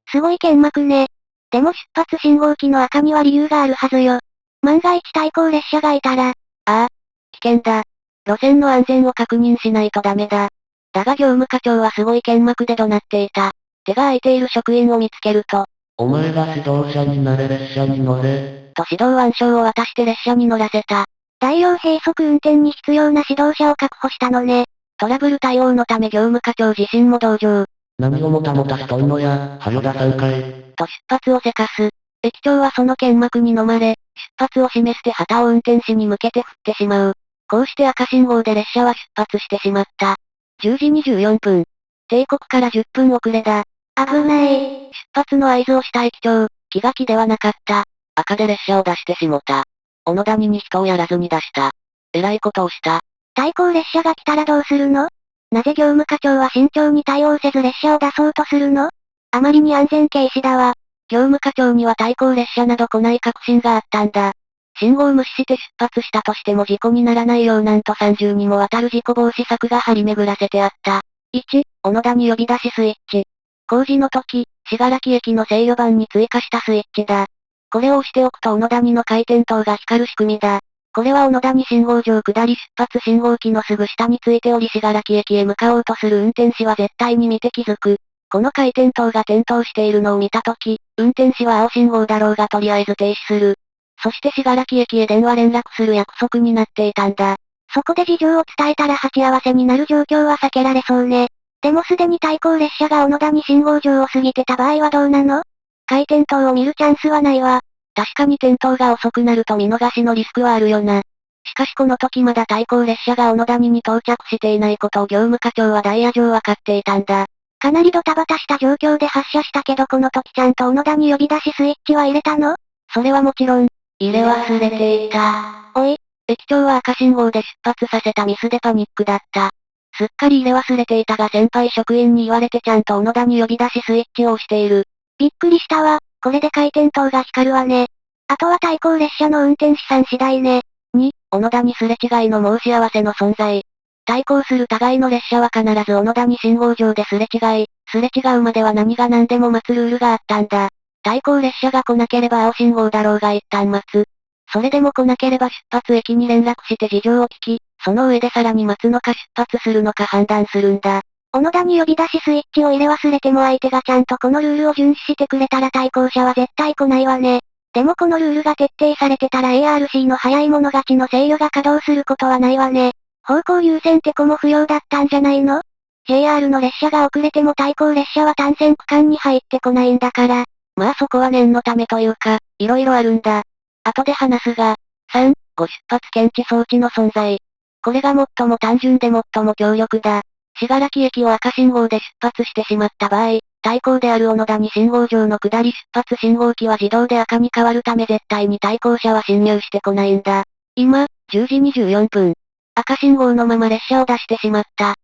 すごい剣幕ね。でも出発信号機の赤には理由があるはずよ。万が一対向列車がいたら。ああ。危険だ。路線の安全を確認しないとダメだ。だが業務課長はすごい剣幕で怒鳴っていた。手が空いている職員を見つけると。お前が指導者になれ列車に乗れ。と指導腕章を渡して列車に乗らせた。大量閉塞運転に必要な指導者を確保したのね。トラブル対応のため業務課長自身も同乗。何をもたもたしとんのや、はよ出さんかい。と出発をせかす。駅長はその剣幕に飲まれ、出発を示して旗を運転士に向けて振ってしまう。こうして赤信号で列車は出発してしまった。10時24分。定刻から10分遅れだ。危ない。出発の合図をした駅長、気が気ではなかった。赤で列車を出してしもた。小野谷に人をやらずに出した。えらいことをした。対向列車が来たらどうするの？なぜ業務課長は慎重に対応せず列車を出そうとするの？あまりに安全軽視だわ。業務課長には対向列車など来ない確信があったんだ。信号無視して出発したとしても事故にならないようなんと30にもわたる事故防止策が張り巡らせてあった。1、小野谷呼び出しスイッチ。工事の時、信楽駅の制御盤に追加したスイッチだ。これを押しておくと小野谷の回転灯が光る仕組みだ。これは小野谷信号場下り出発信号機のすぐ下についており信楽駅へ向かおうとする運転士は絶対に見て気づく。この回転灯が点灯しているのを見たとき、運転士は青信号だろうがとりあえず停止する。そして信楽駅へ電話連絡する約束になっていたんだ。そこで事情を伝えたら鉢合わせになる状況は避けられそうね。でもすでに対向列車が小野田に信号場を過ぎてた場合はどうなの？回転灯を見るチャンスはないわ。確かに点灯が遅くなると見逃しのリスクはあるよな。しかしこの時まだ対向列車が小野谷に到着していないことを業務課長はダイヤ上分かっていたんだ。かなりドタバタした状況で発車したけどこの時ちゃんと小野谷呼び出しスイッチは入れたの？それはもちろん、入れ忘れていた。おい、駅長は赤信号で出発させたミスでパニックだった。すっかり入れ忘れていたが先輩職員に言われてちゃんと小野谷呼び出しスイッチを押している。びっくりしたわ。これで回転灯が光るわね。あとは対向列車の運転手さん次第ね。2、小野田にすれ違いの申し合わせの存在。対向する互いの列車は必ず小野田に信号場ですれ違い、すれ違うまでは何が何でも待つルールがあったんだ。対向列車が来なければ青信号だろうが一旦待つ。それでも来なければ出発駅に連絡して事情を聞き、その上でさらに待つのか出発するのか判断するんだ。小野田に呼び出しスイッチを入れ忘れても相手がちゃんとこのルールを遵守してくれたら対向車は絶対来ないわね。でもこのルールが徹底されてたら ARC の早い者勝ちの制御が稼働することはないわね。方向優先って子も不要だったんじゃないの？ JR の列車が遅れても対向列車は単線区間に入ってこないんだから。まあそこは念のためというか、色々あるんだ。後で話すが、3、ご出発検知装置の存在。これが最も単純で最も強力だ。信楽駅を赤信号で出発してしまった場合、対向である小野田に信号場の下り出発信号機は自動で赤に変わるため絶対に対向車は進入してこないんだ。今、10時24分。赤信号のまま列車を出してしまった。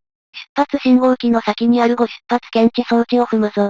出発信号機の先にあるご出発検知装置を踏むぞ。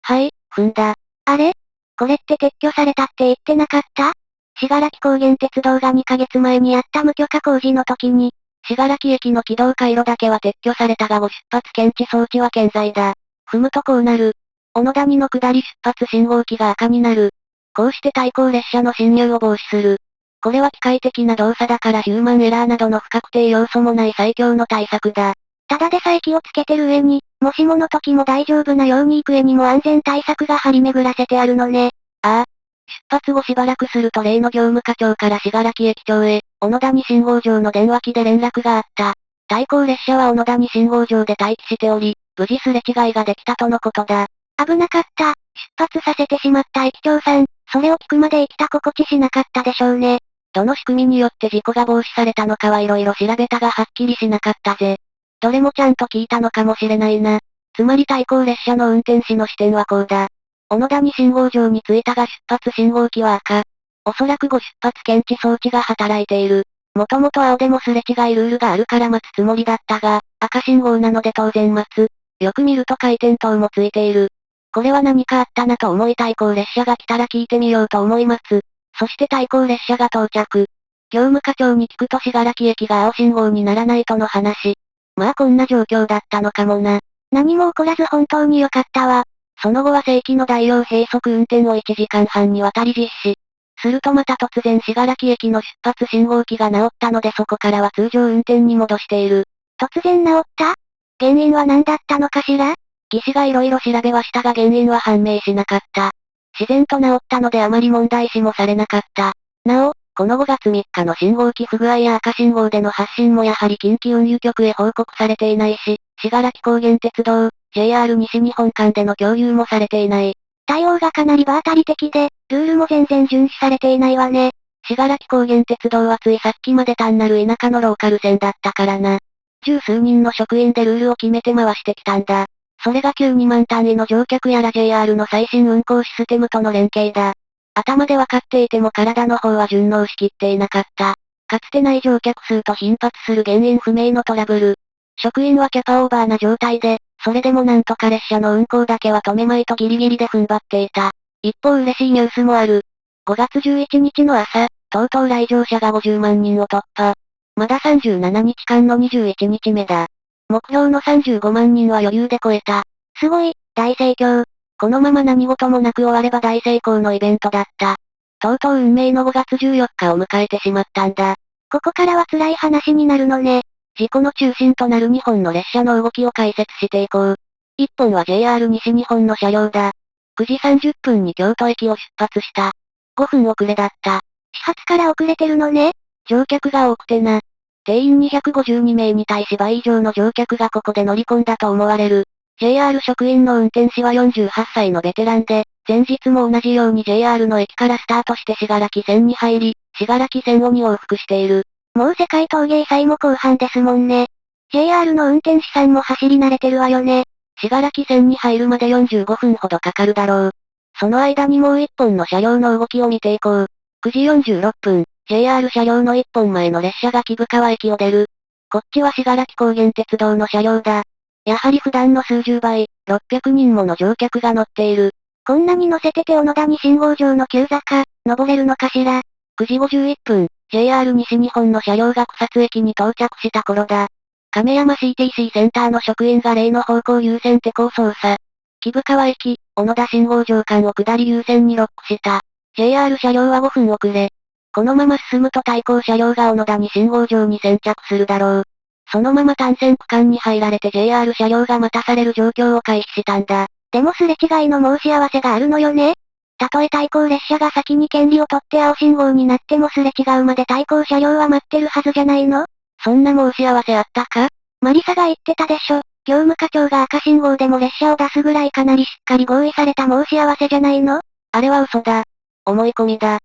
はい、踏んだ。あれ？これって撤去されたって言ってなかった？信楽高原鉄道が2ヶ月前にあった無許可工事の時に、信楽駅の軌道回路だけは撤去されたがご出発検知装置は健在だ。踏むとこうなる。小野谷の下り出発信号機が赤になる。こうして対向列車の進入を防止する。これは機械的な動作だからヒューマンエラーなどの不確定要素もない最強の対策だ。ただでさえ気をつけてる上に、もしもの時も大丈夫なように行く上にも安全対策が張り巡らせてあるのね。ああ。出発後しばらくすると例の業務課長から信楽駅長へ、小野谷信号場の電話機で連絡があった。対向列車は小野谷信号場で待機しており、無事すれ違いができたとのことだ。危なかった。出発させてしまった駅長さん、それを聞くまで生きた心地しなかったでしょうね。どの仕組みによって事故が防止されたのかはいろいろ調べたがはっきりしなかったぜ。どれもちゃんと聞いたのかもしれないな。つまり対向列車の運転士の視点はこうだ。小野谷信号場に着いたが出発信号機は赤。おそらくご出発検知装置が働いている。もともと青でもすれ違いルールがあるから待つつもりだったが、赤信号なので当然待つ。よく見ると回転灯もついている。これは何かあったなと思い対向列車が来たら聞いてみようと思います。そして対向列車が到着。業務課長に聞くと信楽駅が青信号にならないとの話。まあこんな状況だったのかもな。何も起こらず本当に良かったわ。その後は正規の大量閉塞運転を1時間半にわたり実施。するとまた突然信楽駅の出発信号機が直ったのでそこからは通常運転に戻している。突然直った？原因は何だったのかしら？技師が色々調べはしたが原因は判明しなかった。自然と直ったのであまり問題視もされなかった。なお、この5月3日の信号機不具合や赤信号での発信もやはり近畿運輸局へ報告されていないし、信楽高原鉄道、JR 西日本間での共有もされていない。対応がかなり場当たり的で、ルールも全然遵守されていないわね。信楽高原鉄道はついさっきまで単なる田舎のローカル線だったからな。十数人の職員でルールを決めて回してきたんだ。それが急2万単位の乗客やら JR の最新運行システムとの連携だ。頭でわかっていても体の方は順応しきっていなかった。かつてない乗客数と頻発する原因不明のトラブル。職員はキャパオーバーな状態で、それでもなんとか列車の運行だけは止めまいとギリギリで踏ん張っていた。一方嬉しいニュースもある。5月11日の朝、とうとう来場者が50万人を突破。まだ37日間の21日目だ。目標の35万人は余裕で超えた。すごい、大盛況。このまま何事もなく終われば大成功のイベントだった。とうとう運命の5月14日を迎えてしまったんだ。ここからは辛い話になるのね。事故の中心となる2本の列車の動きを解説していこう。1本は JR 西日本の車両だ。9時30分に京都駅を出発した。5分遅れだった。始発から遅れてるのね。乗客が多くてな。定員252名に対し倍以上の乗客がここで乗り込んだと思われる。JR 職員の運転士は48歳のベテランで、前日も同じように JR の駅からスタートして信楽線に入り、信楽線を2往復している。もう世界陶芸祭も後半ですもんね。JR の運転士さんも走り慣れてるわよね。信楽線に入るまで45分ほどかかるだろう。その間にもう一本の車両の動きを見ていこう。9時46分、JR 車両の一本前の列車が木生川駅を出る。こっちは信楽高原鉄道の車両だ。やはり普段の数十倍、600人もの乗客が乗っている。こんなに乗せてて小野谷信号場の急坂、登れるのかしら。9時51分、JR 西日本の車両が草津駅に到着した頃だ。亀山 CTC センターの職員が例の方向優先テコを操作。木生川駅、小野田信号場間を下り優先にロックした。JR 車両は5分遅れ。このまま進むと対向車両が小野田に信号場に先着するだろう。そのまま単線区間に入られて JR 車両が待たされる状況を回避したんだ。でもすれ違いの申し合わせがあるのよね。たとえ対向列車が先に権利を取って青信号になってもすれ違うまで対向車両は待ってるはずじゃないの？そんな申し合わせあったか？マリサが言ってたでしょ。業務課長が赤信号でも列車を出すぐらいかなりしっかり合意された申し合わせじゃないの？あれは嘘だ。思い込みだ。っ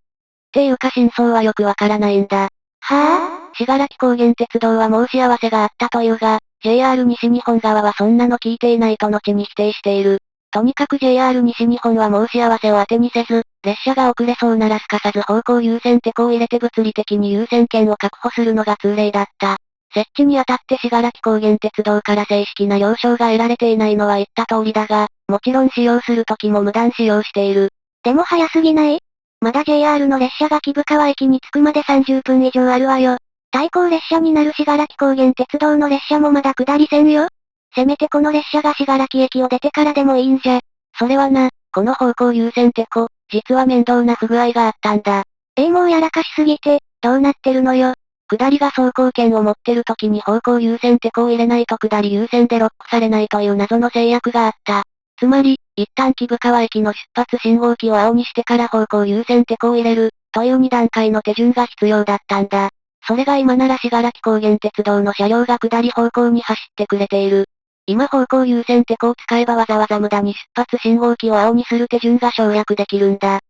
ていうか真相はよくわからないんだ。はぁ？信楽高原鉄道は申し合わせがあったというが、JR 西日本側はそんなの聞いていないと後に否定している。とにかく JR 西日本は申し合わせを当てにせず、列車が遅れそうならすかさず方向優先テコを入れて物理的に優先権を確保するのが通例だった。設置にあたって信楽高原鉄道から正式な了承が得られていないのは言った通りだが、もちろん使用するときも無断使用している。でも早すぎない？まだ JR の列車が木生川駅に着くまで30分以上あるわよ。対向列車になる信楽高原鉄道の列車もまだ下り線よ。せめてこの列車が信楽駅を出てからでもいいんじゃ。それはな、この方向優先テコ、実は面倒な不具合があったんだ。もうやらかしすぎて、どうなってるのよ。下りが走行権を持ってる時に方向優先テコを入れないと下り優先でロックされないという謎の制約があった。つまり、一旦木生川駅の出発信号機を青にしてから方向優先テコを入れる、という2段階の手順が必要だったんだ。それが今なら信楽高原鉄道の車両が下り方向に走ってくれている。今方向優先テコを使えばわざわざ無駄に出発信号機を青にする手順が省略できるんだ。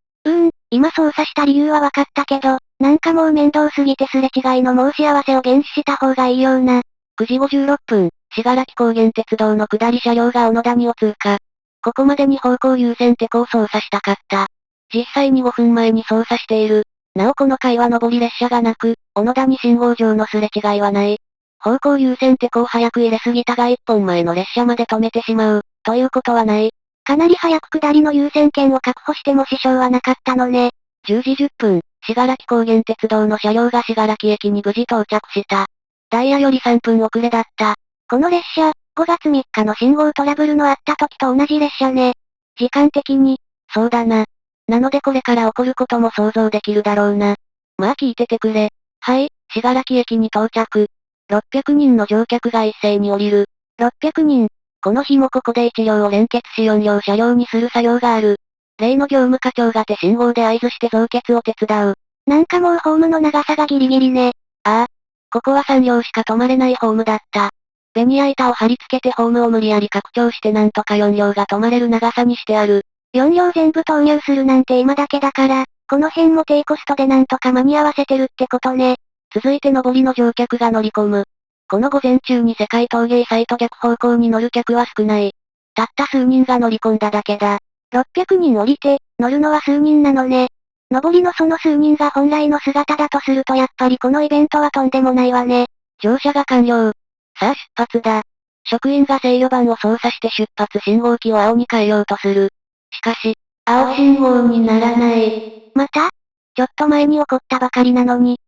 今操作した理由は分かったけど、なんかもう面倒すぎてすれ違いの申し合わせを厳守した方がいいような。9時56分、信楽高原鉄道の下り車両が小野谷を通過。ここまでに方向優先テコを操作したかった。実際に5分前に操作している。なおこの回は上り列車がなく、小野谷信号場のすれ違いはない。方向優先テコを早く入れすぎたが1本前の列車まで止めてしまう、ということはない。かなり早く下りの優先権を確保しても支障はなかったのね。10時10分、信楽高原鉄道の車両が信楽駅に無事到着した。ダイヤより3分遅れだった。この列車、5月3日の信号トラブルのあった時と同じ列車ね。時間的に。そうだな。なのでこれから起こることも想像できるだろうな。まあ聞いててくれ。はい、信楽駅に到着。600人の乗客が一斉に降りる。600人。この日もここで1両を連結し4両車両にする作業がある。例の業務課長が手信号で合図して増結を手伝う。なんかもうホームの長さがギリギリね。ああ。ここは3両しか止まれないホームだった。ベニヤ板を貼り付けてホームを無理やり拡張してなんとか4両が止まれる長さにしてある。4両全部投入するなんて今だけだから、この辺も低コストでなんとか間に合わせてるってことね。続いて上りの乗客が乗り込む。この午前中に世界陶芸祭と逆方向に乗る客は少ない。たった数人が乗り込んだだけだ。600人降りて、乗るのは数人なのね。上りのその数人が本来の姿だとするとやっぱりこのイベントはとんでもないわね。乗車が完了。さあ出発だ。職員が制御盤を操作して出発信号機を青に変えようとする。しかし、青信号にならない。また？ちょっと前に起こったばかりなのに。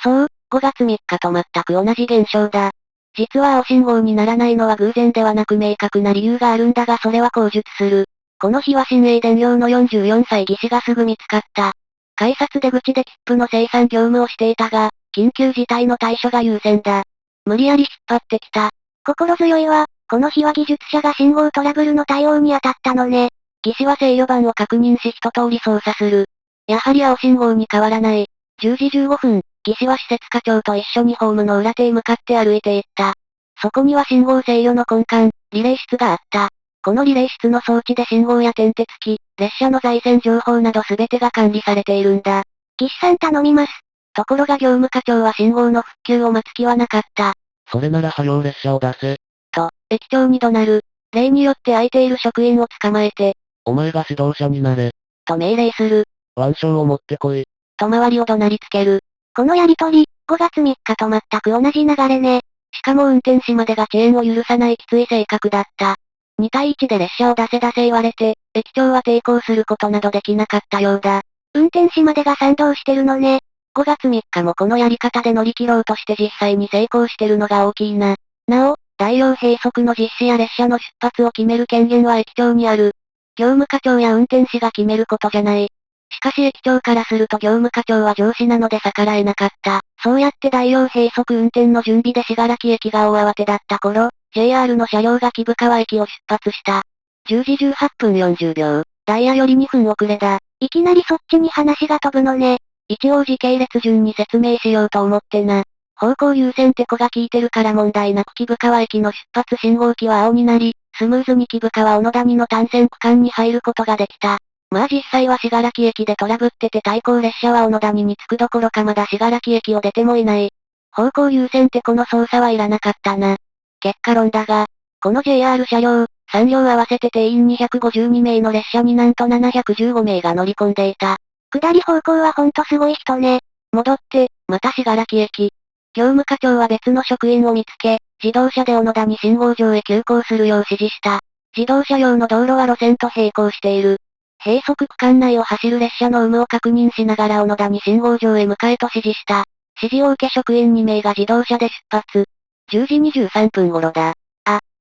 そう、5月3日と全く同じ現象だ。実は青信号にならないのは偶然ではなく明確な理由があるんだがそれは口述する。この日は新鋭電量の44歳技師がすぐ見つかった。改札出口で切符の生産業務をしていたが、緊急事態の対処が優先だ。無理やり引っ張ってきた。心強いわ。この日は技術者が信号トラブルの対応に当たったのね。技師は制御盤を確認し一通り操作する。やはり青信号に変わらない。10時15分、岸は施設課長と一緒にホームの裏手へ向かって歩いて行った。そこには信号制御の根幹、リレー室があった。このリレー室の装置で信号や点滴機、列車の在線情報など全てが管理されているんだ。岸さん頼みます。ところが業務課長は信号の復旧を待つ気はなかった。それなら波量列車を出せ。と、駅長に怒鳴る。例によって空いている職員を捕まえて。お前が指導者になれ。と命令する。腕章を持ってこい。と周りを怒鳴りつける。このやりとり、5月3日と全く同じ流れね。しかも運転士までが遅延を許さないきつい性格だった。2対1で列車を出せ言われて、駅長は抵抗することなどできなかったようだ。運転士までが賛同してるのね。5月3日もこのやり方で乗り切ろうとして実際に成功してるのが大きいな。なお、大量閉塞の実施や列車の出発を決める権限は駅長にある。業務課長や運転士が決めることじゃない。しかし駅長からすると業務課長は上司なので逆らえなかった。そうやって大量閉塞運転の準備で信楽駅が大慌てだった頃、JR の車両が木生川駅を出発した。10時18分40秒、ダイヤより2分遅れだ。いきなりそっちに話が飛ぶのね。一応時系列順に説明しようと思ってな。方向優先って子が聞いてるから問題なく木生川駅の出発信号機は青になり、スムーズに木生川小野谷の単線区間に入ることができた。まあ実際は信楽駅でトラブってて対向列車は小野谷に着くどころかまだ信楽駅を出てもいない。方向優先ってこの操作はいらなかったな。結果論だが、この JR 車両、3両合わせて定員252名の列車になんと715名が乗り込んでいた。下り方向はほんとすごい人ね。戻って、また信楽駅。業務課長は別の職員を見つけ、自動車で小野谷信号場へ急行するよう指示した。自動車用の道路は路線と並行している。閉塞区間内を走る列車の有無を確認しながら小野谷信号場へ向かえと指示した。指示を受け職員2名が自動車で出発。10時23分頃だ。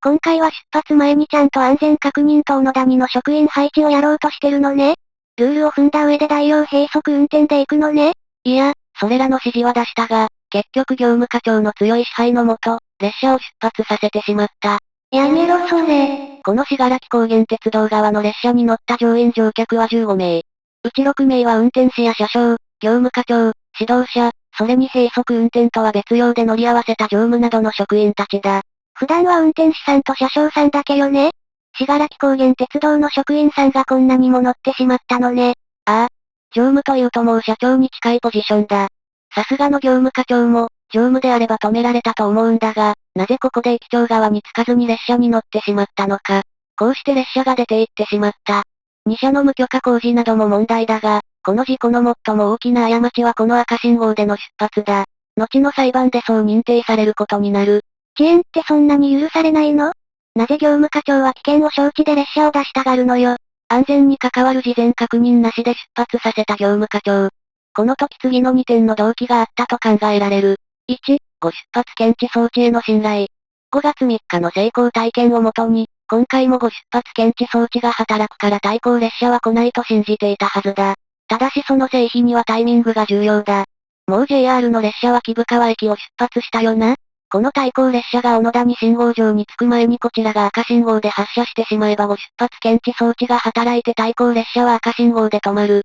今回は出発前にちゃんと安全確認と小野谷の職員配置をやろうとしてるのね。ルールを踏んだ上で大量閉塞運転で行くのね。いや、それらの指示は出したが、結局業務課長の強い支配のもと、列車を出発させてしまった。やめろそれ。この信楽高原鉄道側の列車に乗った乗員乗客は15名。うち6名は運転士や車掌、業務課長、指導者、それに閉塞運転とは別用で乗り合わせた乗務などの職員たちだ。普段は運転士さんと車掌さんだけよね。信楽高原鉄道の職員さんがこんなにも乗ってしまったのね。ああ。乗務というともう社長に近いポジションだ。さすがの業務課長も、乗務であれば止められたと思うんだが、なぜここで駅長側につかずに列車に乗ってしまったのか。こうして列車が出て行ってしまった。2車の無許可工事なども問題だが、この事故の最も大きな過ちはこの赤信号での出発だ。後の裁判でそう認定されることになる。遅延ってそんなに許されないの？なぜ業務課長は危険を承知で列車を出したがるのよ。安全に関わる事前確認なしで出発させた業務課長。この時次の2点の動機があったと考えられる。1、ご出発検知装置への信頼。5月3日の成功体験をもとに、今回もご出発検知装置が働くから対向列車は来ないと信じていたはずだ。ただしその成否にはタイミングが重要だ。もう JR の列車は木生川駅を出発したよな。この対向列車が小野谷信号場に着く前にこちらが赤信号で発車してしまえばご出発検知装置が働いて対向列車は赤信号で止まる。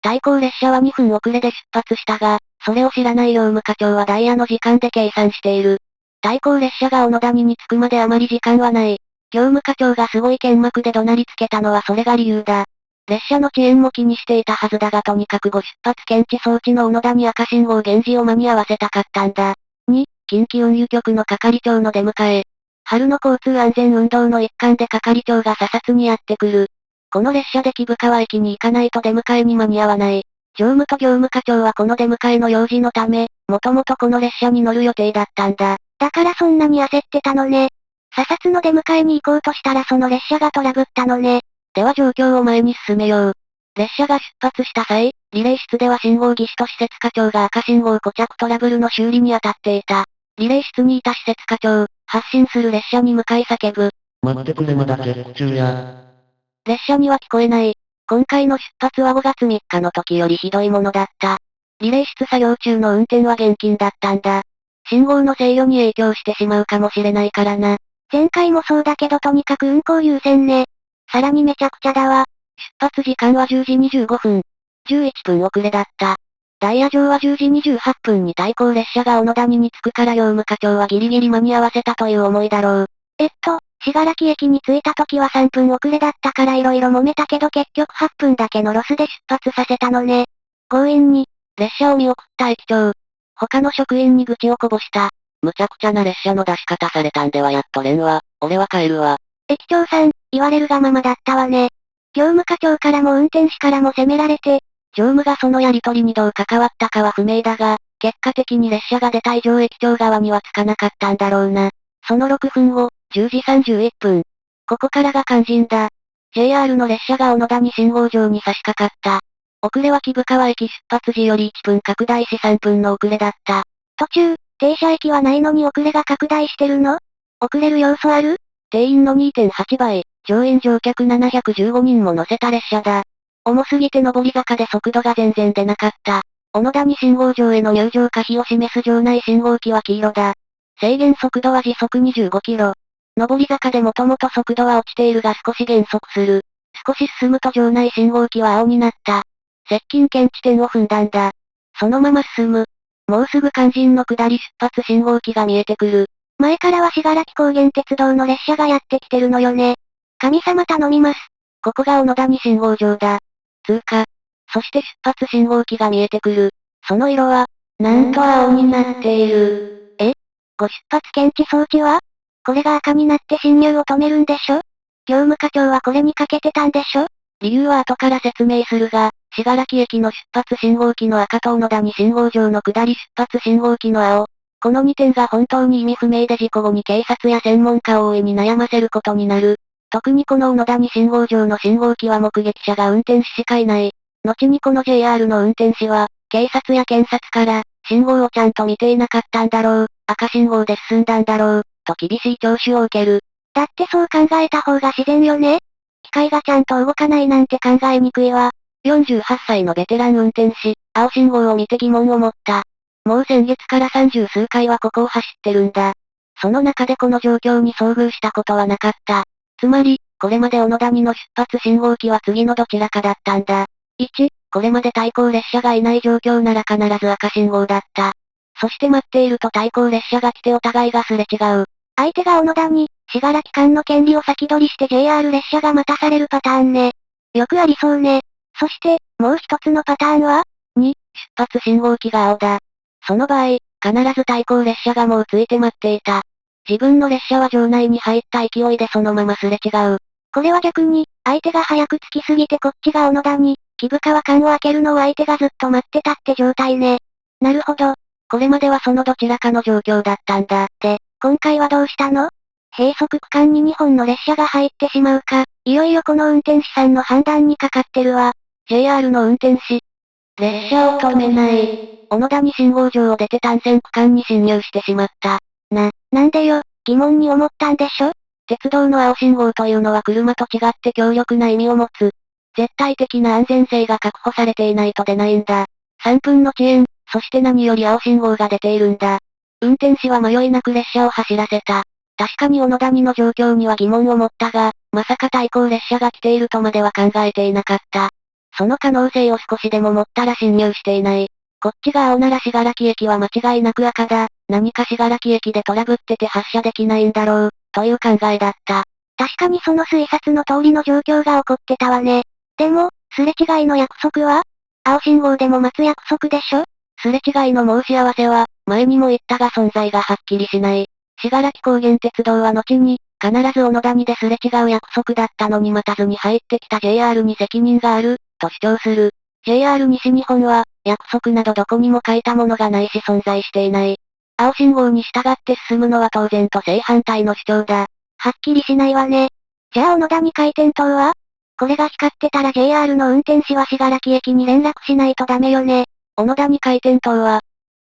対向列車は2分遅れで出発したが、それを知らない業務課長はダイヤの時間で計算している。対向列車が小野谷に着くまであまり時間はない。業務課長がすごい剣幕で怒鳴りつけたのはそれが理由だ。列車の遅延も気にしていたはずだがとにかくご出発検知装置の小野谷赤信号現時を間に合わせたかったんだ。2、近畿運輸局の係長の出迎え。春の交通安全運動の一環で係長が査察にやってくる。この列車で木生川駅に行かないと出迎えに間に合わない。乗務と業務課長はこの出迎えの用事のため、もともとこの列車に乗る予定だったんだ。だからそんなに焦ってたのね。査察の出迎えに行こうとしたらその列車がトラブったのね。では状況を前に進めよう。列車が出発した際、リレー室では信号技師と施設課長が赤信号固着トラブルの修理に当たっていた。リレー室にいた施設課長、発進する列車に向かい叫ぶ。待ってくれまだチェック中や。列車には聞こえない。今回の出発は5月3日の時よりひどいものだった。リレー室作業中の運転は厳禁だったんだ。信号の制御に影響してしまうかもしれないからな。前回もそうだけどとにかく運行優先ね。さらにめちゃくちゃだわ。出発時間は10時25分。11分遅れだった。ダイヤ上は10時28分に対向列車が小野谷に着くから業務課長はギリギリ間に合わせたという思いだろう。信楽駅に着いた時は3分遅れだったから色々揉めたけど結局8分だけのロスで出発させたのね。強引に、列車を見送った駅長。他の職員に愚痴をこぼした。むちゃくちゃな列車の出し方されたんではやっとれんわ。俺は帰るわ。駅長さん、言われるがままだったわね。業務課長からも運転士からも責められて、乗務がそのやりとりにどう関わったかは不明だが、結果的に列車が出た以上駅長側にはつかなかったんだろうな。その6分後、10時31分。ここからが肝心だ。JR の列車が小野谷信号場に差し掛かった。遅れは木生川駅出発時より1分拡大し3分の遅れだった。途中、停車駅はないのに遅れが拡大してるの？遅れる要素ある？定員の 2.8 倍、乗員乗客715人も乗せた列車だ。重すぎて上り坂で速度が全然出なかった。小野谷信号場への入場可否を示す場内信号機は黄色だ。制限速度は時速25キロ。上り坂でもともと速度は落ちているが少し減速する。少し進むと場内信号機は青になった。接近検知点を踏んだんだ。そのまま進む。もうすぐ肝心の下り出発信号機が見えてくる。前からは信楽高原鉄道の列車がやってきてるのよね。神様頼みます。ここが小野谷信号場だ。通過。そして出発信号機が見えてくる。その色は、なんと青になっている。ご出発検知装置は？これが赤になって進入を止めるんでしょ？業務課長はこれにかけてたんでしょ？理由は後から説明するが、信楽駅の出発信号機の赤と小野谷信号場の下り出発信号機の青。この2点が本当に意味不明で事故後に警察や専門家を大いに悩ませることになる。特にこの小野谷信号場の信号機は目撃者が運転士しかいない。後にこの JR の運転士は、警察や検察から、信号をちゃんと見ていなかったんだろう、赤信号で進んだんだろう、と厳しい聴取を受ける。だってそう考えた方が自然よね？機械がちゃんと動かないなんて考えにくいわ。48歳のベテラン運転士、青信号を見て疑問を持った。もう先月から30数回はここを走ってるんだ。その中でこの状況に遭遇したことはなかった。つまり、これまで小野谷の出発信号機は次のどちらかだったんだ。1、これまで対向列車がいない状況なら必ず赤信号だった。そして待っていると対向列車が来てお互いがすれ違う。相手が小野谷、信楽間の権利を先取りして JR 列車が待たされるパターンね。よくありそうね。そして、もう一つのパターンは？ 2、出発信号機が青だ。その場合、必ず対向列車がもうついて待っていた。自分の列車は場内に入った勢いでそのまますれ違う。これは逆に、相手が早く着きすぎてこっちが小野谷、木生川間を開けるのを相手がずっと待ってたって状態ね。なるほど。これまではそのどちらかの状況だったんだ。で、今回はどうしたの？閉塞区間に2本の列車が入ってしまうか、いよいよこの運転士さんの判断にかかってるわ。JR の運転士。列車を止めない。小野谷信号場を出て単線区間に進入してしまった。なんでよ、疑問に思ったんでしょ？鉄道の青信号というのは車と違って強力な意味を持つ。絶対的な安全性が確保されていないと出ないんだ。3分の遅延、そして何より青信号が出ているんだ。運転士は迷いなく列車を走らせた。確かに小野谷の状況には疑問を持ったが、まさか対向列車が来ているとまでは考えていなかった。その可能性を少しでも持ったら進入していない。こっちが青なら信楽駅は間違いなく赤だ。何か信楽駅でトラブってて発車できないんだろう、という考えだった。確かにその推察の通りの状況が起こってたわね。でも、すれ違いの約束は？青信号でも待つ約束でしょ？すれ違いの申し合わせは、前にも言ったが存在がはっきりしない。信楽高原鉄道は後に、必ず小野谷ですれ違う約束だったのに待たずに入ってきた JR に責任がある、と主張する。JR 西日本は、約束などどこにも書いたものがないし存在していない。青信号に従って進むのは当然と正反対の主張だ。はっきりしないわね。じゃあ小野谷回転灯は？これが光ってたら JR の運転士は信楽駅に連絡しないとダメよね。小野谷回転灯は、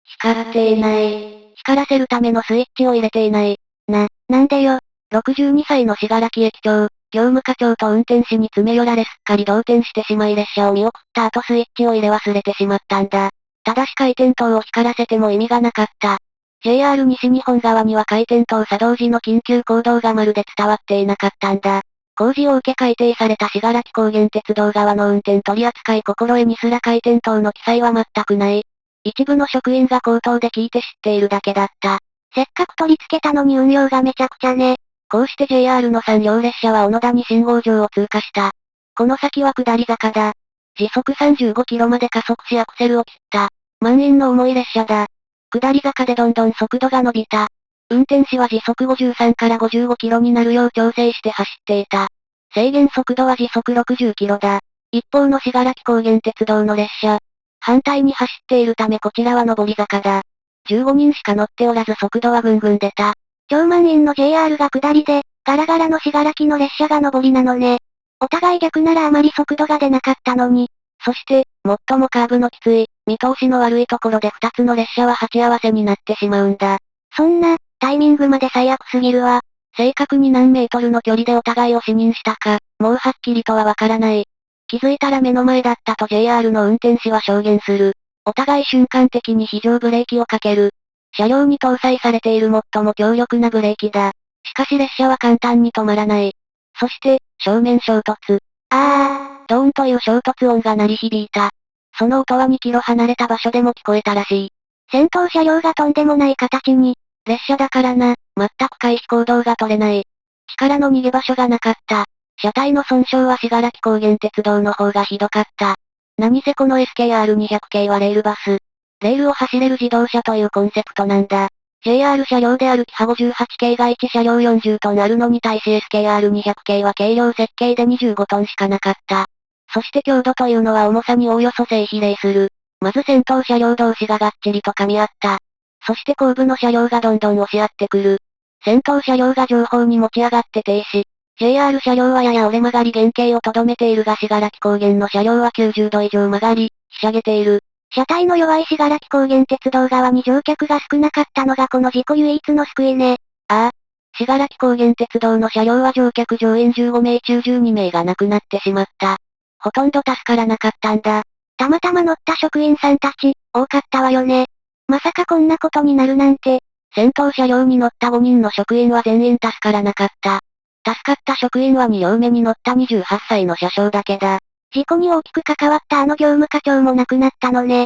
光っていない。光らせるためのスイッチを入れていない。なんでよ。62歳の信楽駅長、業務課長と運転士に詰め寄られすっかり動転してしまい列車を見送った後スイッチを入れ忘れてしまったんだ。ただし回転灯を光らせても意味がなかった。JR 西日本側には回転灯作動時の緊急行動がまるで伝わっていなかったんだ。工事を受け改定された信楽高原鉄道側の運転取扱心得にすら回転等の記載は全くない。一部の職員が口頭で聞いて知っているだけだった。せっかく取り付けたのに運用がめちゃくちゃね。こうして JR の3両列車は小野田に信号場を通過した。この先は下り坂だ。時速35キロまで加速しアクセルを切った。満員の重い列車だ。下り坂でどんどん速度が伸びた。運転士は時速53から55キロになるよう調整して走っていた。制限速度は時速60キロだ。一方の信楽高原鉄道の列車。反対に走っているためこちらは上り坂だ。15人しか乗っておらず速度はぐんぐん出た。超満員の JR が下りで、ガラガラの信楽の列車が上りなのね。お互い逆ならあまり速度が出なかったのに。そして、最もカーブのきつい、見通しの悪いところで2つの列車は鉢合わせになってしまうんだ。そんな、タイミングまで最悪すぎるわ。正確に何メートルの距離でお互いを視認したか、もうはっきりとはわからない。気づいたら目の前だったと JR の運転士は証言する。お互い瞬間的に非常ブレーキをかける。車両に搭載されている最も強力なブレーキだ。しかし列車は簡単に止まらない。そして、正面衝突。ドーンという衝突音が鳴り響いた。その音は2キロ離れた場所でも聞こえたらしい。先頭車両がとんでもない形に。列車だからな、全く回避行動が取れない。力の逃げ場所がなかった。車体の損傷は信楽高原鉄道の方がひどかった。何せこの SKR200 系はレールバス。レールを走れる自動車というコンセプトなんだ。JR 車両であるキハ58系が1車両40トンあるのに対し SKR200 系は軽量設計で25トンしかなかった。そして強度というのは重さにおおよそ正比例する。まず先頭車両同士ががっちりと噛み合った。そして後部の車両がどんどん押し合ってくる。先頭車両が上方に持ち上がって停止。JR 車両はやや折れ曲がり原型をとどめているが信楽高原の車両は90度以上曲がり、ひしゃげている。車体の弱い信楽高原鉄道側に乗客が少なかったのがこの事故唯一の救いね。信楽高原鉄道の車両は乗客乗員15名中12名が亡くなってしまった。ほとんど助からなかったんだ。たまたま乗った職員さんたち、多かったわよね。まさかこんなことになるなんて。先頭車両に乗った5人の職員は全員助からなかった。助かった職員は2両目に乗った28歳の車掌だけだ。事故に大きく関わった業務課長も亡くなったのね。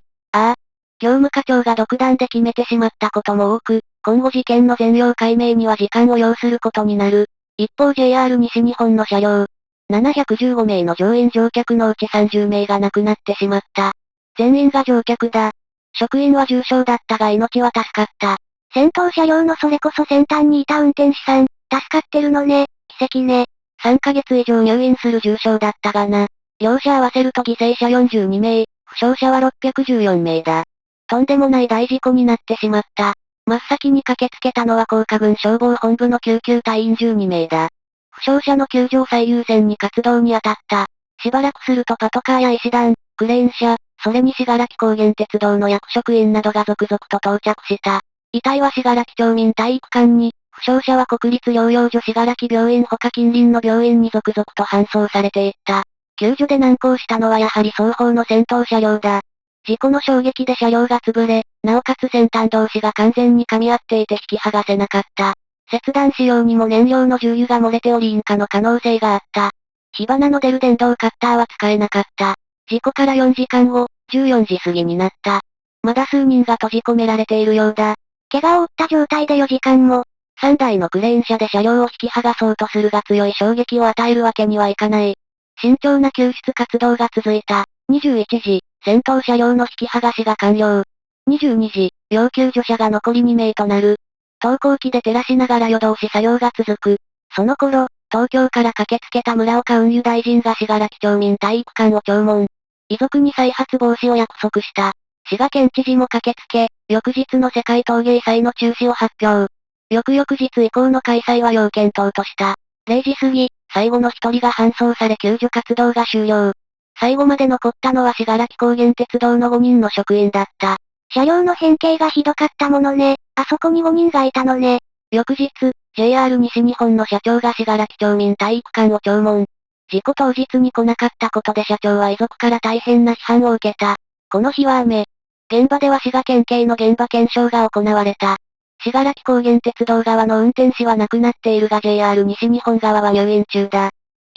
業務課長が独断で決めてしまったことも多く、今後事件の全容解明には時間を要することになる。一方 JR 西日本の車両。715名の乗員乗客のうち30名が亡くなってしまった。全員が乗客だ。職員は重傷だったが命は助かった。先頭車両のそれこそ先端にいた運転手さん、助かってるのね。奇跡ね。3ヶ月以上入院する重傷だったがな。両者合わせると犠牲者42名、負傷者は614名だ。とんでもない大事故になってしまった。真っ先に駆けつけたのは高架郡消防本部の救急隊員12名だ。負傷者の救助を最優先に活動に当たった。しばらくするとパトカーや医師団、クレーン車、それに信楽高原鉄道の役職員などが続々と到着した。遺体は信楽町民体育館に、負傷者は国立療養所信楽病院他近隣の病院に続々と搬送されていった。救助で難航したのはやはり双方の先頭車両だ。事故の衝撃で車両が潰れ、なおかつ先端同士が完全に噛み合っていて引き剥がせなかった。切断仕様にも燃料の重油が漏れており引火の可能性があった。火花の出る電動カッターは使えなかった。事故から4時間後、14時過ぎになった。まだ数人が閉じ込められているようだ。怪我を負った状態で4時間も。3台のクレーン車で車両を引き剥がそうとするが強い衝撃を与えるわけにはいかない。慎重な救出活動が続いた。21時、先頭車両の引き剥がしが完了。22時、要救助者が残り2名となる。投光器で照らしながら夜通し作業が続く。その頃、東京から駆けつけた村岡運輸大臣が信楽町民体育館を弔問。遺族に再発防止を約束した。滋賀県知事も駆けつけ、翌日の世界陶芸祭の中止を発表。翌々日以降の開催は要検討とした。0時過ぎ、最後の一人が搬送され救助活動が終了。最後まで残ったのは信楽高原鉄道の5人の職員だった。車両の変形がひどかったものね。あそこに5人がいたのね。翌日、JR 西日本の社長が信楽町民体育館を弔問。事故当日に来なかったことで社長は遺族から大変な批判を受けた。この日は雨。現場では滋賀県警の現場検証が行われた。信楽高原鉄道側の運転士は亡くなっているが JR 西日本側は入院中だ。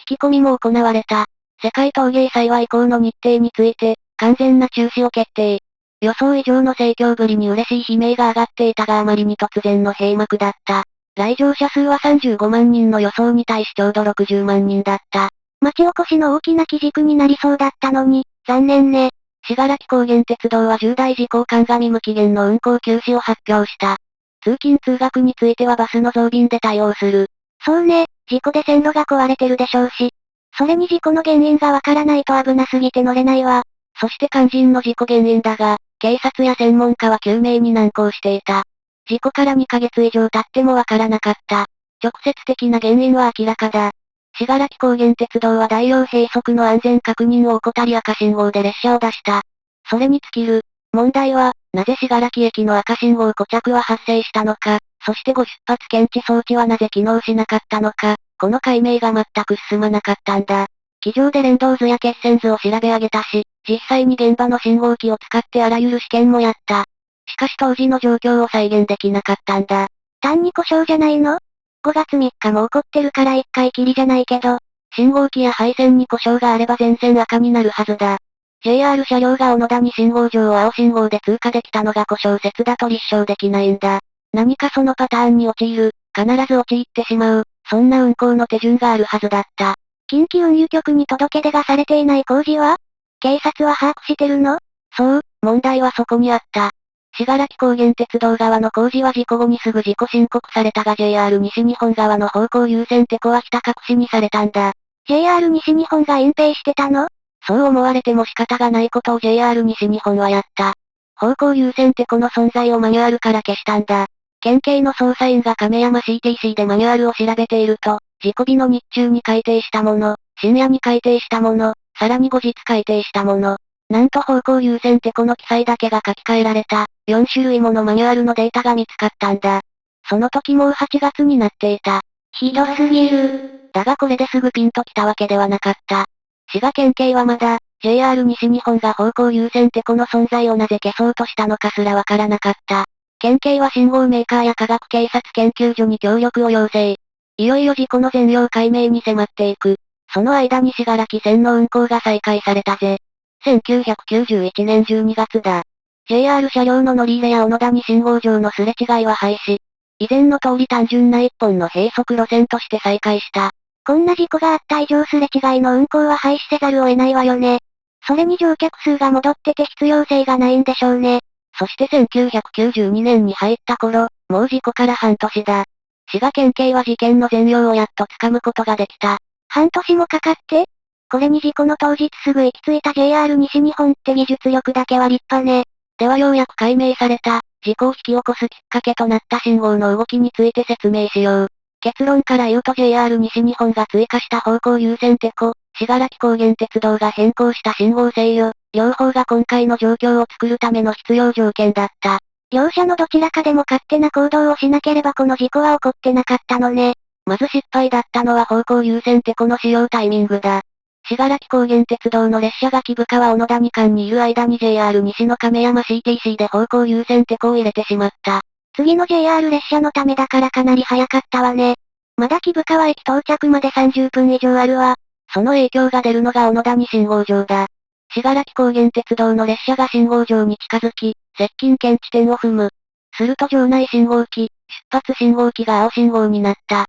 き込みも行われた。世界陶芸祭は以降の日程について、完全な中止を決定。予想以上の盛況ぶりに嬉しい悲鳴が上がっていたがあまりに突然の閉幕だった。来場者数は35万人の予想に対しちょうど60万人だった。町おこしの大きな基軸になりそうだったのに、残念ね。信楽高原鉄道は重大事故鑑み無期限の運行休止を発表した。通勤通学についてはバスの増便で対応する。そうね、事故で線路が壊れてるでしょうし。それに事故の原因がわからないと危なすぎて乗れないわ。そして肝心の事故原因だが、警察や専門家は究明に難航していた。事故から2ヶ月以上経ってもわからなかった。直接的な原因は明らかだ。信楽高原鉄道は大量閉塞の安全確認を怠り赤信号で列車を出した。それに尽きる。問題は、なぜ信楽駅の赤信号固着は発生したのか、そしてご出発検知装置はなぜ機能しなかったのか、この解明が全く進まなかったんだ。机上で連動図や決線図を調べ上げたし、実際に現場の信号機を使ってあらゆる試験もやった。しかし当時の状況を再現できなかったんだ。単に故障じゃないの？ 5 月3日も起こってるから一回きりじゃないけど、信号機や配線に故障があれば全線赤になるはずだ。JR 車両が小野田に信号上を青信号で通過できたのが故障説だと立証できないんだ。何かそのパターンに陥る、必ず陥ってしまう、そんな運行の手順があるはずだった。近畿運輸局に届け出がされていない工事は？警察は把握してるの？そう、問題はそこにあった。信楽高原鉄道側の工事は事故後にすぐ自己申告されたが JR 西日本側の方向優先テコはひた隠しにされたんだ。JR 西日本が隠蔽してたの？そう思われても仕方がないことを JR 西日本はやった。方向優先テコの存在をマニュアルから消したんだ。県警の捜査員が亀山 CTC でマニュアルを調べていると、事故日の日中に改定したもの、深夜に改定したもの、さらに後日改定したもの、なんと方向優先テコの記載だけが書き換えられた、4種類ものマニュアルのデータが見つかったんだ。その時もう8月になっていた。ひどすぎる。だがこれですぐピンときたわけではなかった。滋賀県警はまだ、JR 西日本が方向優先テコの存在をなぜ消そうとしたのかすらわからなかった。県警は信号メーカーや科学警察研究所に協力を要請。いよいよ事故の全容解明に迫っていく。その間に信楽線の運行が再開されたぜ。1991年12月だ。JR 車両の乗り入れや小野田に信号上のすれ違いは廃止。以前の通り単純な一本の閉塞路線として再開した。こんな事故があった以上すれ違いの運行は廃止せざるを得ないわよね。それに乗客数が戻ってて必要性がないんでしょうね。そして1992年に入った頃、もう事故から半年だ。滋賀県警は事件の全容をやっと掴むことができた。半年もかかって？これに事故の当日すぐ行き着いた JR 西日本って技術力だけは立派ね。ではようやく解明された、事故を引き起こすきっかけとなった信号の動きについて説明しよう。結論から言うと JR 西日本が追加した方向優先テコ、信楽高原鉄道が変更した信号制御、両方が今回の状況を作るための必要条件だった。両者のどちらかでも勝手な行動をしなければこの事故は起こってなかったのね。まず失敗だったのは方向優先テコの使用タイミングだ。信楽高原鉄道の列車が木深川小野谷間にいる間に JR 西の亀山 CTC で方向優先テコを入れてしまった。次の JR 列車のためだからかなり早かったわね。まだ木深川駅到着まで30分以上あるわ。その影響が出るのが小野谷信号場だ。信楽高原鉄道の列車が信号場に近づき、接近検知点を踏む。すると場内信号機、出発信号機が青信号になった。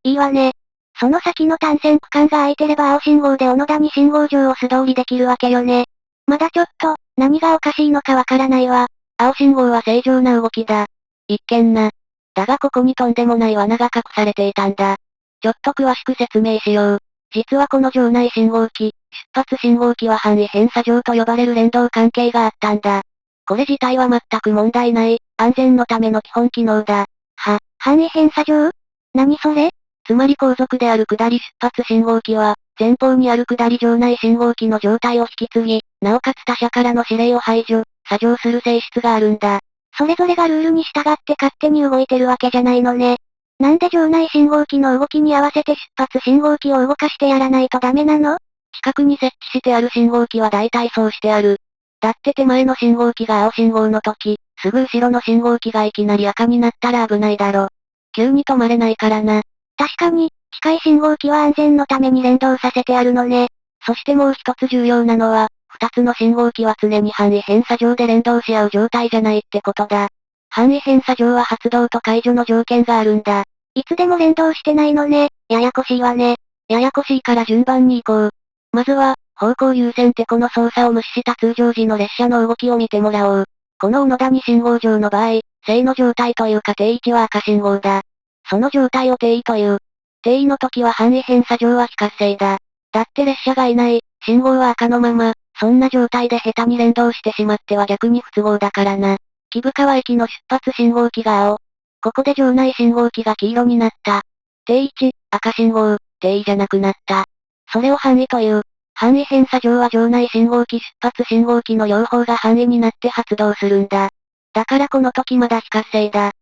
いいわね。その先の単線区間が空いてれば青信号で小野谷信号場を素通りできるわけよね。まだちょっと、何がおかしいのかわからないわ。青信号は正常な動きだ。一見な。だがここにとんでもない罠が隠されていたんだ。ちょっと詳しく説明しよう。実はこの場内信号機、出発信号機は範囲偏差上と呼ばれる連動関係があったんだ。これ自体は全く問題ない、安全のための基本機能だ。範囲偏差上？何それ？つまり後続である下り出発信号機は、前方にある下り場内信号機の状態を引き継ぎ、なおかつ他者からの指令を排除、作動する性質があるんだ。それぞれがルールに従って勝手に動いてるわけじゃないのね。なんで場内信号機の動きに合わせて出発信号機を動かしてやらないとダメなの？近くに設置してある信号機は大体そうしてある。だって手前の信号機が青信号の時、すぐ後ろの信号機がいきなり赤になったら危ないだろ。急に止まれないからな。確かに、機械信号機は安全のために連動させてあるのね。そしてもう一つ重要なのは、二つの信号機は常に範囲偏差上で連動し合う状態じゃないってことだ。範囲偏差上は発動と解除の条件があるんだ。いつでも連動してないのね。ややこしいわね。ややこしいから順番に行こう。まずは、方向優先てこの操作を無視した通常時の列車の動きを見てもらおう。この小野谷信号場の場合、正の状態というか定位置は赤信号だ。その状態を定位という。定位の時は範囲偏差上は非活性だ。だって列車がいない、信号は赤のまま、そんな状態で下手に連動してしまっては逆に不都合だからな。木深川駅の出発信号機が青。ここで場内信号機が黄色になった。定位置、赤信号、定位じゃなくなった。それを範囲という。範囲偏差上は場内信号機出発信号機の両方が範囲になって発動するんだ。だからこの時まだ非活性だ。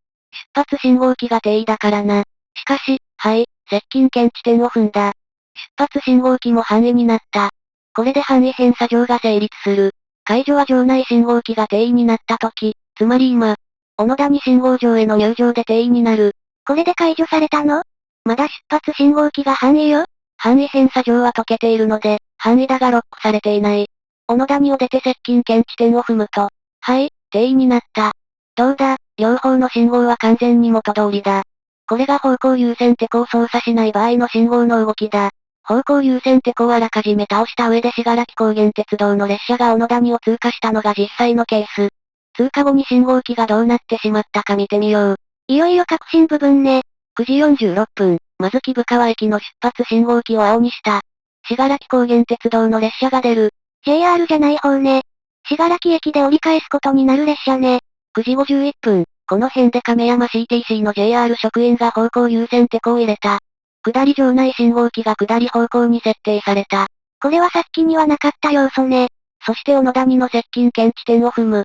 出発信号機が定位だからな。しかし、はい、接近検知点を踏んだ。出発信号機も範囲になった。これで範囲偏差上が成立する。解除は場内信号機が定位になった時、つまり今、小野谷信号場への入場で定位になる。これで解除されたの？まだ出発信号機が範囲よ。範囲偏差上は解けているので、範囲だがロックされていない。小野谷を出て接近検知点を踏むと、はい、定位になった。どうだ、両方の信号は完全に元通りだ。これが方向優先テコを操作しない場合の信号の動きだ。方向優先テコをあらかじめ倒した上で信楽高原鉄道の列車が小野谷を通過したのが実際のケース。通過後に信号機がどうなってしまったか見てみよう。いよいよ核心部分ね。9時46分、まず木深川駅の出発信号機を青にした。信楽高原鉄道の列車が出る。JR じゃない方ね。信楽駅で折り返すことになる列車ね。9時51分、この辺で亀山 CTC の JR 職員が方向優先テコを入れた。下り場内信号機が下り方向に設定された。これはさっきにはなかった要素ね。そして小野谷の接近検知点を踏む。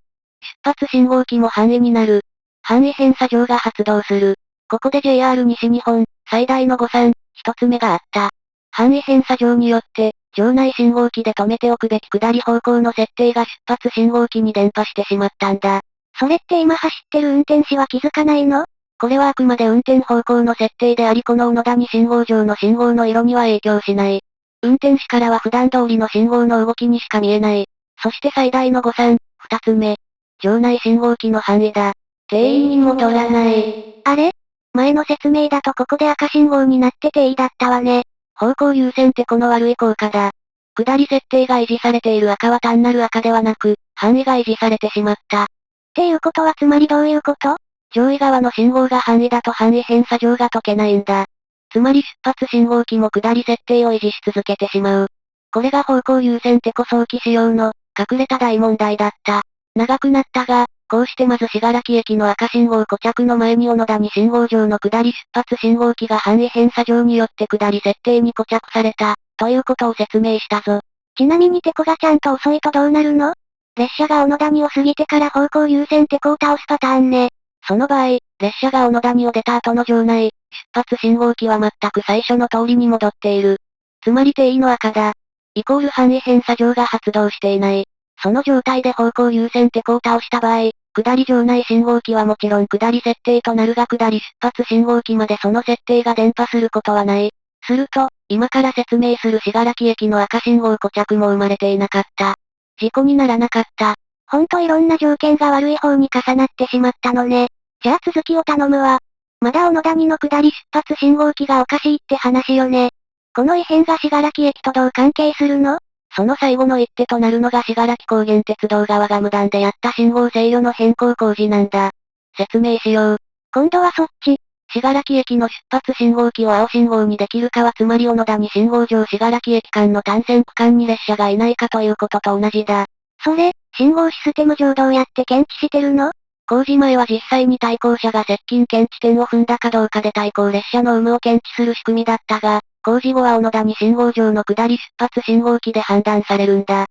出発信号機も範囲になる。範囲偏差上が発動する。ここで JR 西日本、最大の誤算、一つ目があった。範囲偏差上によって、場内信号機で止めておくべき下り方向の設定が出発信号機に伝播してしまったんだ。それって今走ってる運転士は気づかないの？これはあくまで運転方向の設定でありこの小野谷信号場の信号の色には影響しない。運転士からは普段通りの信号の動きにしか見えない。そして最大の誤算、二つ目。場内信号機の範囲だ。定位に戻らない。あれ？前の説明だとここで赤信号になって定位だったわね。方向優先ってこの悪い効果だ。下り設定が維持されている赤は単なる赤ではなく、範囲が維持されてしまった。っていうことはつまりどういうこと？上位側の信号が範囲だと範囲偏差上が解けないんだ。つまり出発信号機も下り設定を維持し続けてしまう。これが方向優先テコ早期仕様の、隠れた大問題だった。長くなったが、こうしてまず信楽駅の赤信号固着の前に小野谷信号場の下り出発信号機が範囲偏差上によって下り設定に固着された、ということを説明したぞ。ちなみにテコがちゃんと遅いとどうなるの？列車が小野谷を過ぎてから方向優先テコを倒すパターンね。その場合、列車が小野谷を出た後の場内、出発信号機は全く最初の通りに戻っている。つまり定位の赤だ。イコール範囲偏差上が発動していない。その状態で方向優先テコを倒した場合、下り場内信号機はもちろん下り設定となるが下り出発信号機までその設定が伝播することはない。すると、今から説明する信楽駅の赤信号固着も生まれていなかった。事故にならなかった。ほんといろんな条件が悪い方に重なってしまったのね。じゃあ続きを頼むわ。まだ小野谷の下り出発信号機がおかしいって話よね。この異変が信楽駅とどう関係するの？その最後の一手となるのが信楽高原鉄道側が無断でやった信号制御の変更工事なんだ。説明しよう。今度はそっち。信楽駅の出発信号機を青信号にできるかはつまり小野谷信号場信楽駅間の単線区間に列車がいないかということと同じだ。それ、信号システム上どうやって検知してるの？工事前は実際に対向車が接近検知点を踏んだかどうかで対向列車の有無を検知する仕組みだったが、工事後は小野谷信号場の下り出発信号機で判断されるんだ。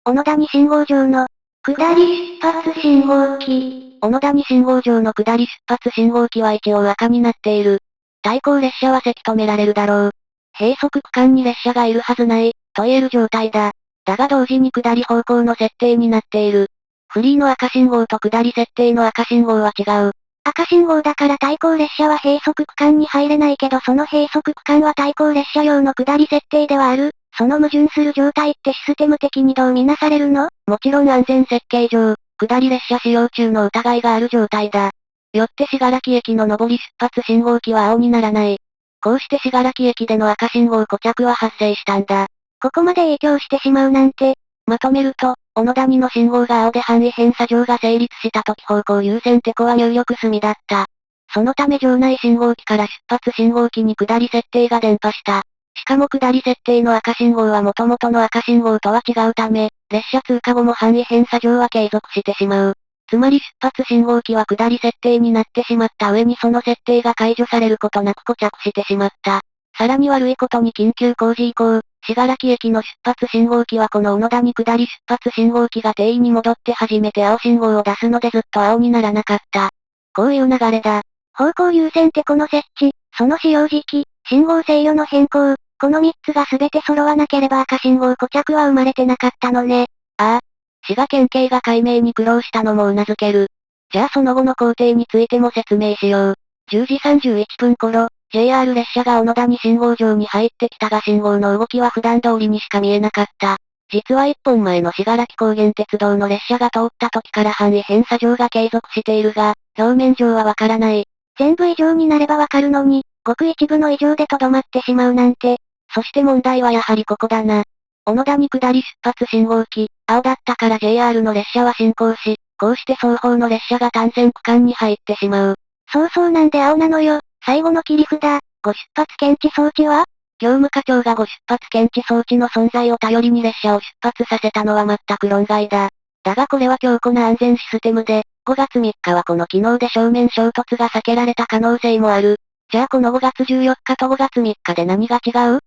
小野谷信号場の、下り出発信号機。小野谷信号場の下り出発信号機は一応赤になっている。対向列車はせき止められるだろう。閉塞区間に列車がいるはずない、と言える状態だ。だが同時に下り方向の設定になっている。フリーの赤信号と下り設定の赤信号は違う。赤信号だから対向列車は閉塞区間に入れないけどその閉塞区間は対向列車用の下り設定ではある。その矛盾する状態ってシステム的にどう見なされるの？もちろん安全設計上、下り列車使用中の疑いがある状態だ。よって信楽駅の上り出発信号機は青にならない。こうして信楽駅での赤信号固着は発生したんだ。ここまで影響してしまうなんて。まとめると、小野谷の信号が青で範囲偏差上が成立した時方向優先テコは入力済みだった。そのため場内信号機から出発信号機に下り設定が伝播した。しかも下り設定の赤信号は元々の赤信号とは違うため、列車通過後も範囲偏差上は継続してしまう。つまり出発信号機は下り設定になってしまった上にその設定が解除されることなく固着してしまった。さらに悪いことに緊急工事以降、信楽駅の出発信号機はこの小野谷下り出発信号機が定位に戻って初めて青信号を出すのでずっと青にならなかった。こういう流れだ。方向優先テコの設置、その使用時期、信号制御の変更、この3つが全て揃わなければ赤信号固着は生まれてなかったのね。ああ。滋賀県警が解明に苦労したのも頷ける。じゃあその後の工程についても説明しよう。10時31分頃、JR 列車が小野谷信号場に入ってきたが信号の動きは普段通りにしか見えなかった。実は1本前の信楽高原鉄道の列車が通った時から範囲偏差上が継続しているが、表面上はわからない。全部異常になればわかるのに、ごく一部の異常でとどまってしまうなんて。そして問題はやはりここだな。小野谷下り出発信号機、青だったから JR の列車は進行し、こうして双方の列車が単線区間に入ってしまう。そうなんで青なのよ。最後の切り札、ご出発検知装置は？業務課長がご出発検知装置の存在を頼りに列車を出発させたのは全く論外だ。だがこれは強固な安全システムで、5月3日はこの機能で正面衝突が避けられた可能性もある。じゃあこの5月14日と5月3日で何が違う？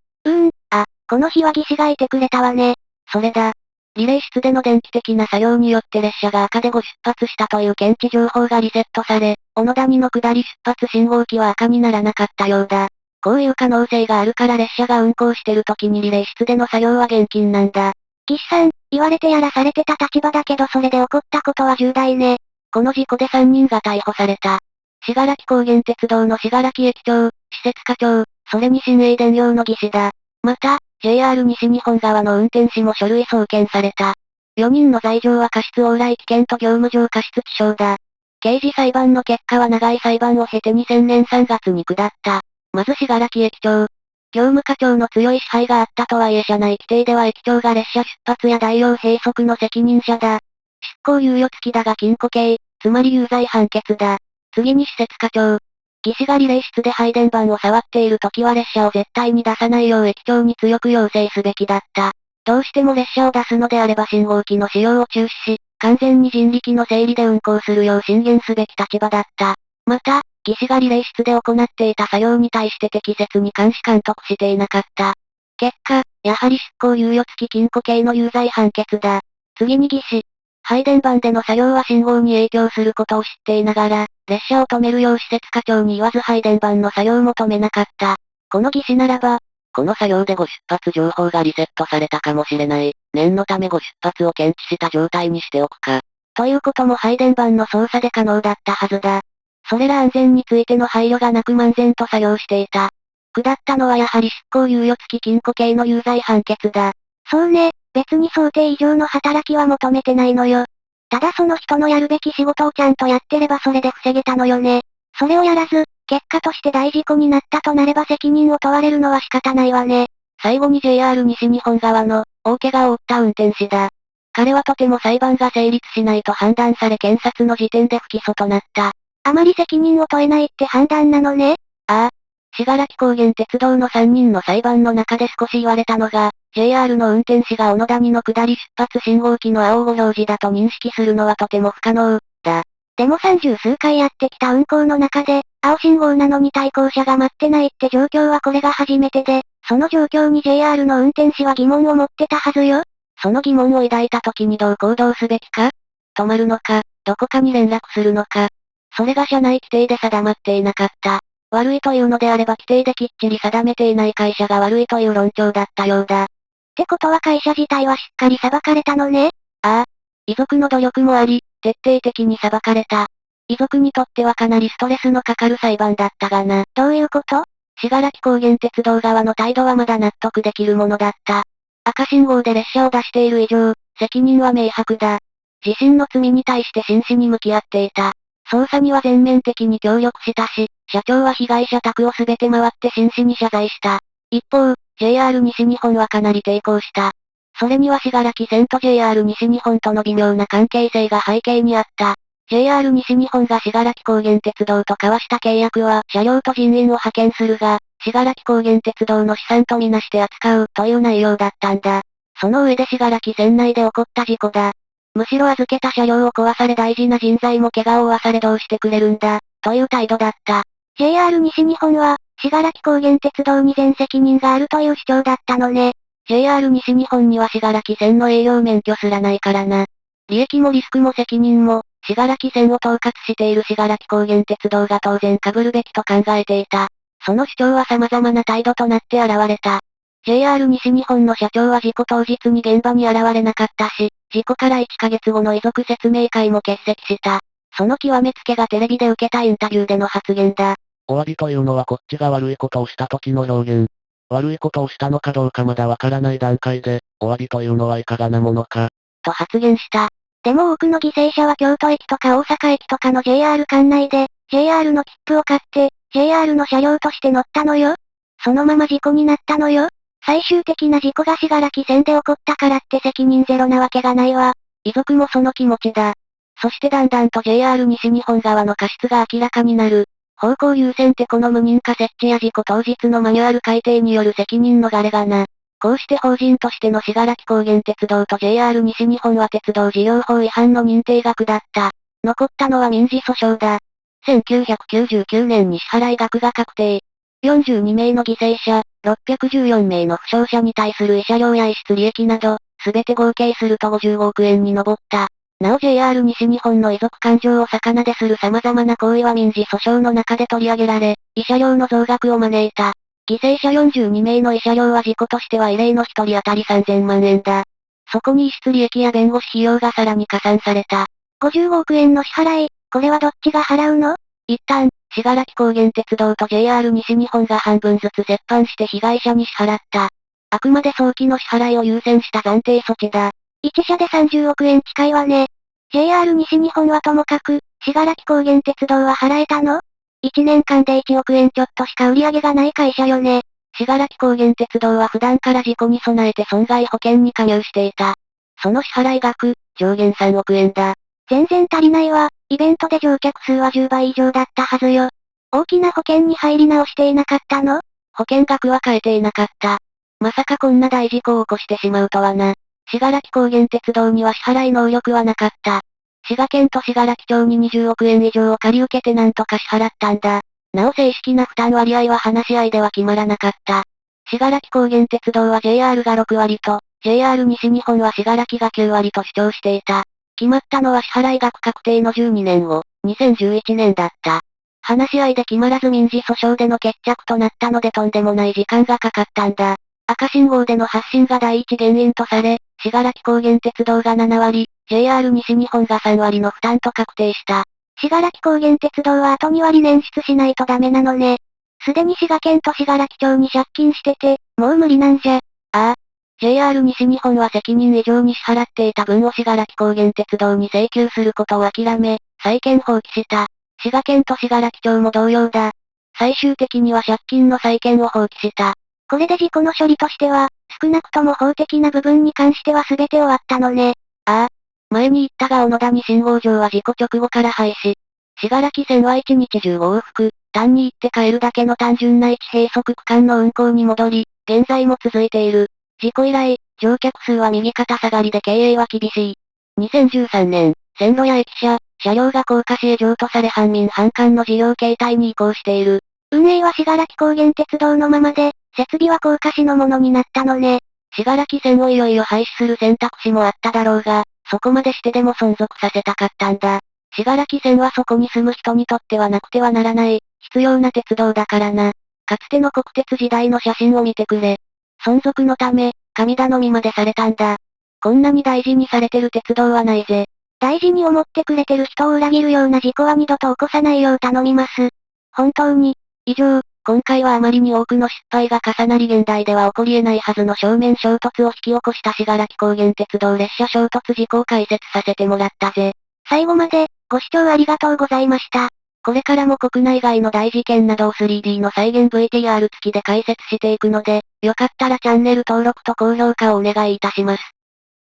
この日は技師がいてくれたわね。それだ。リレー室での電気的な作用によって列車が赤でご出発したという検知情報がリセットされ、小野谷の下り出発信号機は赤にならなかったようだ。こういう可能性があるから列車が運行してる時にリレー室での作業は厳禁なんだ。技師さん、言われてやらされてた立場だけどそれで起こったことは重大ね。この事故で3人が逮捕された。信楽高原鉄道の信楽駅長、施設課長、それに新栄電用の技師だ。また、JR 西日本側の運転士も書類送検された。4人の罪状は過失往来危険と業務上過失致傷だ。刑事裁判の結果は長い裁判を経て2000年3月に下った。まず信楽駅長。業務課長の強い支配があったとはいえ社内規定では駅長が列車出発や大量閉塞の責任者だ。執行猶予付きだが禁錮刑、つまり有罪判決だ。次に施設課長。技師がリレー室で配電盤を触っている時は列車を絶対に出さないよう駅長に強く要請すべきだった。どうしても列車を出すのであれば信号機の使用を中止し、完全に人力の整理で運行するよう進言すべき立場だった。また、技師がリレー室で行っていた作業に対して適切に監視監督していなかった。結果、やはり執行猶予付き禁錮刑の有罪判決だ。次に技師。配電盤での作業は信号に影響することを知っていながら、列車を止めるよう施設課長に言わず配電盤の作業も止めなかった。この技師ならば、この作業でご出発情報がリセットされたかもしれない。念のためご出発を検知した状態にしておくか。ということも配電盤の操作で可能だったはずだ。それら安全についての配慮がなく漫然と作業していた。下ったのはやはり執行猶予付き禁錮刑の有罪判決だ。そうね、別に想定以上の働きは求めてないのよ。ただその人のやるべき仕事をちゃんとやってればそれで防げたのよね。それをやらず、結果として大事故になったとなれば責任を問われるのは仕方ないわね。最後に JR 西日本側の、大怪我を負った運転士だ。彼はとても裁判が成立しないと判断され検察の時点で不起訴となった。あまり責任を問えないって判断なのね。ああ。信楽高原鉄道の3人の裁判の中で少し言われたのが、JR の運転士が小野谷の下り出発信号機の青ご表示だと認識するのはとても不可能、だ。でも30数回やってきた運行の中で、青信号なのに対向車が待ってないって状況はこれが初めてで、その状況に JR の運転士は疑問を持ってたはずよ。その疑問を抱いた時にどう行動すべきか？止まるのか、どこかに連絡するのか。それが社内規定で定まっていなかった。悪いというのであれば規定できっちり定めていない会社が悪いという論調だったようだ。ってことは会社自体はしっかり裁かれたのね。ああ。遺族の努力もあり、徹底的に裁かれた。遺族にとってはかなりストレスのかかる裁判だったがな。どういうこと？信楽高原鉄道側の態度はまだ納得できるものだった。赤信号で列車を出している以上、責任は明白だ。自身の罪に対して真摯に向き合っていた。捜査には全面的に協力したし、社長は被害者宅をすべて回って真摯に謝罪した。一方、JR 西日本はかなり抵抗した。それには信楽線と JR 西日本との微妙な関係性が背景にあった。JR 西日本が信楽高原鉄道と交わした契約は車両と人員を派遣するが、信楽高原鉄道の資産とみなして扱うという内容だったんだ。その上で信楽線内で起こった事故だ。むしろ預けた車両を壊され大事な人材も怪我を負わされどうしてくれるんだ、という態度だった。JR 西日本は、信楽高原鉄道に全責任があるという主張だったのね。JR 西日本には信楽線の営業免許すらないからな。利益もリスクも責任も、信楽線を統括している信楽高原鉄道が当然被るべきと考えていた。その主張は様々な態度となって現れた。JR 西日本の社長は事故当日に現場に現れなかったし、事故から1ヶ月後の遺族説明会も欠席した。その極めつけがテレビで受けたインタビューでの発言だ。お詫びというのはこっちが悪いことをした時の表現。悪いことをしたのかどうかまだわからない段階で、お詫びというのはいかがなものか。と発言した。でも多くの犠牲者は京都駅とか大阪駅とかの JR 管内で、JR の切符を買って、JR の車両として乗ったのよ。そのまま事故になったのよ。最終的な事故が信楽線で起こったからって責任ゼロなわけがないわ。遺族もその気持ちだ。そしてだんだんと JR 西日本側の過失が明らかになる。方向優先テコの無認可設置や事故当日のマニュアル改定による責任逃れがな。こうして法人としての信楽高原鉄道と JR 西日本は鉄道事業法違反の認定額だった。残ったのは民事訴訟だ。1999年に支払い額が確定。42名の犠牲者、614名の負傷者に対する慰謝料や逸失利益など、すべて合計すると55億円に上った。なお JR 西日本の遺族感情を逆でする様々な行為は民事訴訟の中で取り上げられ、慰謝料の増額を招いた。犠牲者42名の慰謝料は事故としては異例の1人当たり3000万円だ。そこに逸失利益や弁護士費用がさらに加算された。55億円の支払い、これはどっちが払うの？一旦、信楽高原鉄道と JR 西日本が半分ずつ折半して被害者に支払った。あくまで早期の支払いを優先した暫定措置だ。一社で30億円近いわね。JR 西日本はともかく、信楽高原鉄道は払えたの？1年間で1億円ちょっとしか売り上げがない会社よね。信楽高原鉄道は普段から事故に備えて損害保険に加入していた。その支払い額、上限3億円だ。全然足りないわ。イベントで乗客数は10倍以上だったはずよ。大きな保険に入り直していなかったの？保険額は変えていなかった。まさかこんな大事故を起こしてしまうとはな。信楽高原鉄道には支払い能力はなかった。滋賀県と信楽町に20億円以上を借り受けてなんとか支払ったんだ。なお正式な負担割合は話し合いでは決まらなかった。信楽高原鉄道は JR が6割と、JR 西日本は信楽が9割と主張していた。決まったのは支払い額確定の12年後、2011年だった。話し合いで決まらず民事訴訟での決着となったのでとんでもない時間がかかったんだ。赤信号での発進が第一原因とされ、信楽高原鉄道が7割、JR 西日本が3割の負担と確定した。信楽高原鉄道はあと2割捻出しないとダメなのね。すでに滋賀県と信楽町に借金してて、もう無理なんじゃ。ああ。JR 西日本は責任以上に支払っていた分を信楽高原鉄道に請求することを諦め、債権放棄した。滋賀県と信楽町も同様だ。最終的には借金の債権を放棄した。これで事故の処理としては、少なくとも法的な部分に関しては全て終わったのね。ああ。前に言ったが小野谷信号場は事故直後から廃止。信楽線は1日15往復、単に行って帰るだけの単純な1閉塞区間の運行に戻り、現在も続いている。事故以来、乗客数は右肩下がりで経営は厳しい。2013年、線路や駅舎、車両が高架市へ譲渡され半民半官の事業形態に移行している。運営は信楽高原鉄道のままで、設備は高架市のものになったのね。信楽線をいよいよ廃止する選択肢もあっただろうが、そこまでしてでも存続させたかったんだ。信楽線はそこに住む人にとってはなくてはならない、必要な鉄道だからな。かつての国鉄時代の写真を見てくれ。存続のため、神頼みまでされたんだ。こんなに大事にされてる鉄道はないぜ。大事に思ってくれてる人を裏切るような事故は二度と起こさないよう頼みます。本当に。以上、今回はあまりに多くの失敗が重なり現代では起こり得ないはずの正面衝突を引き起こした信楽高原鉄道列車衝突事故を解説させてもらったぜ。最後まで、ご視聴ありがとうございました。これからも国内外の大事件などを 3D の再現 VTR 付きで解説していくので、よかったらチャンネル登録と高評価をお願いいたします。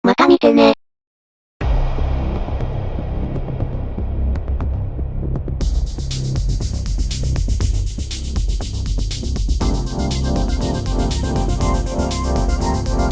また見てね。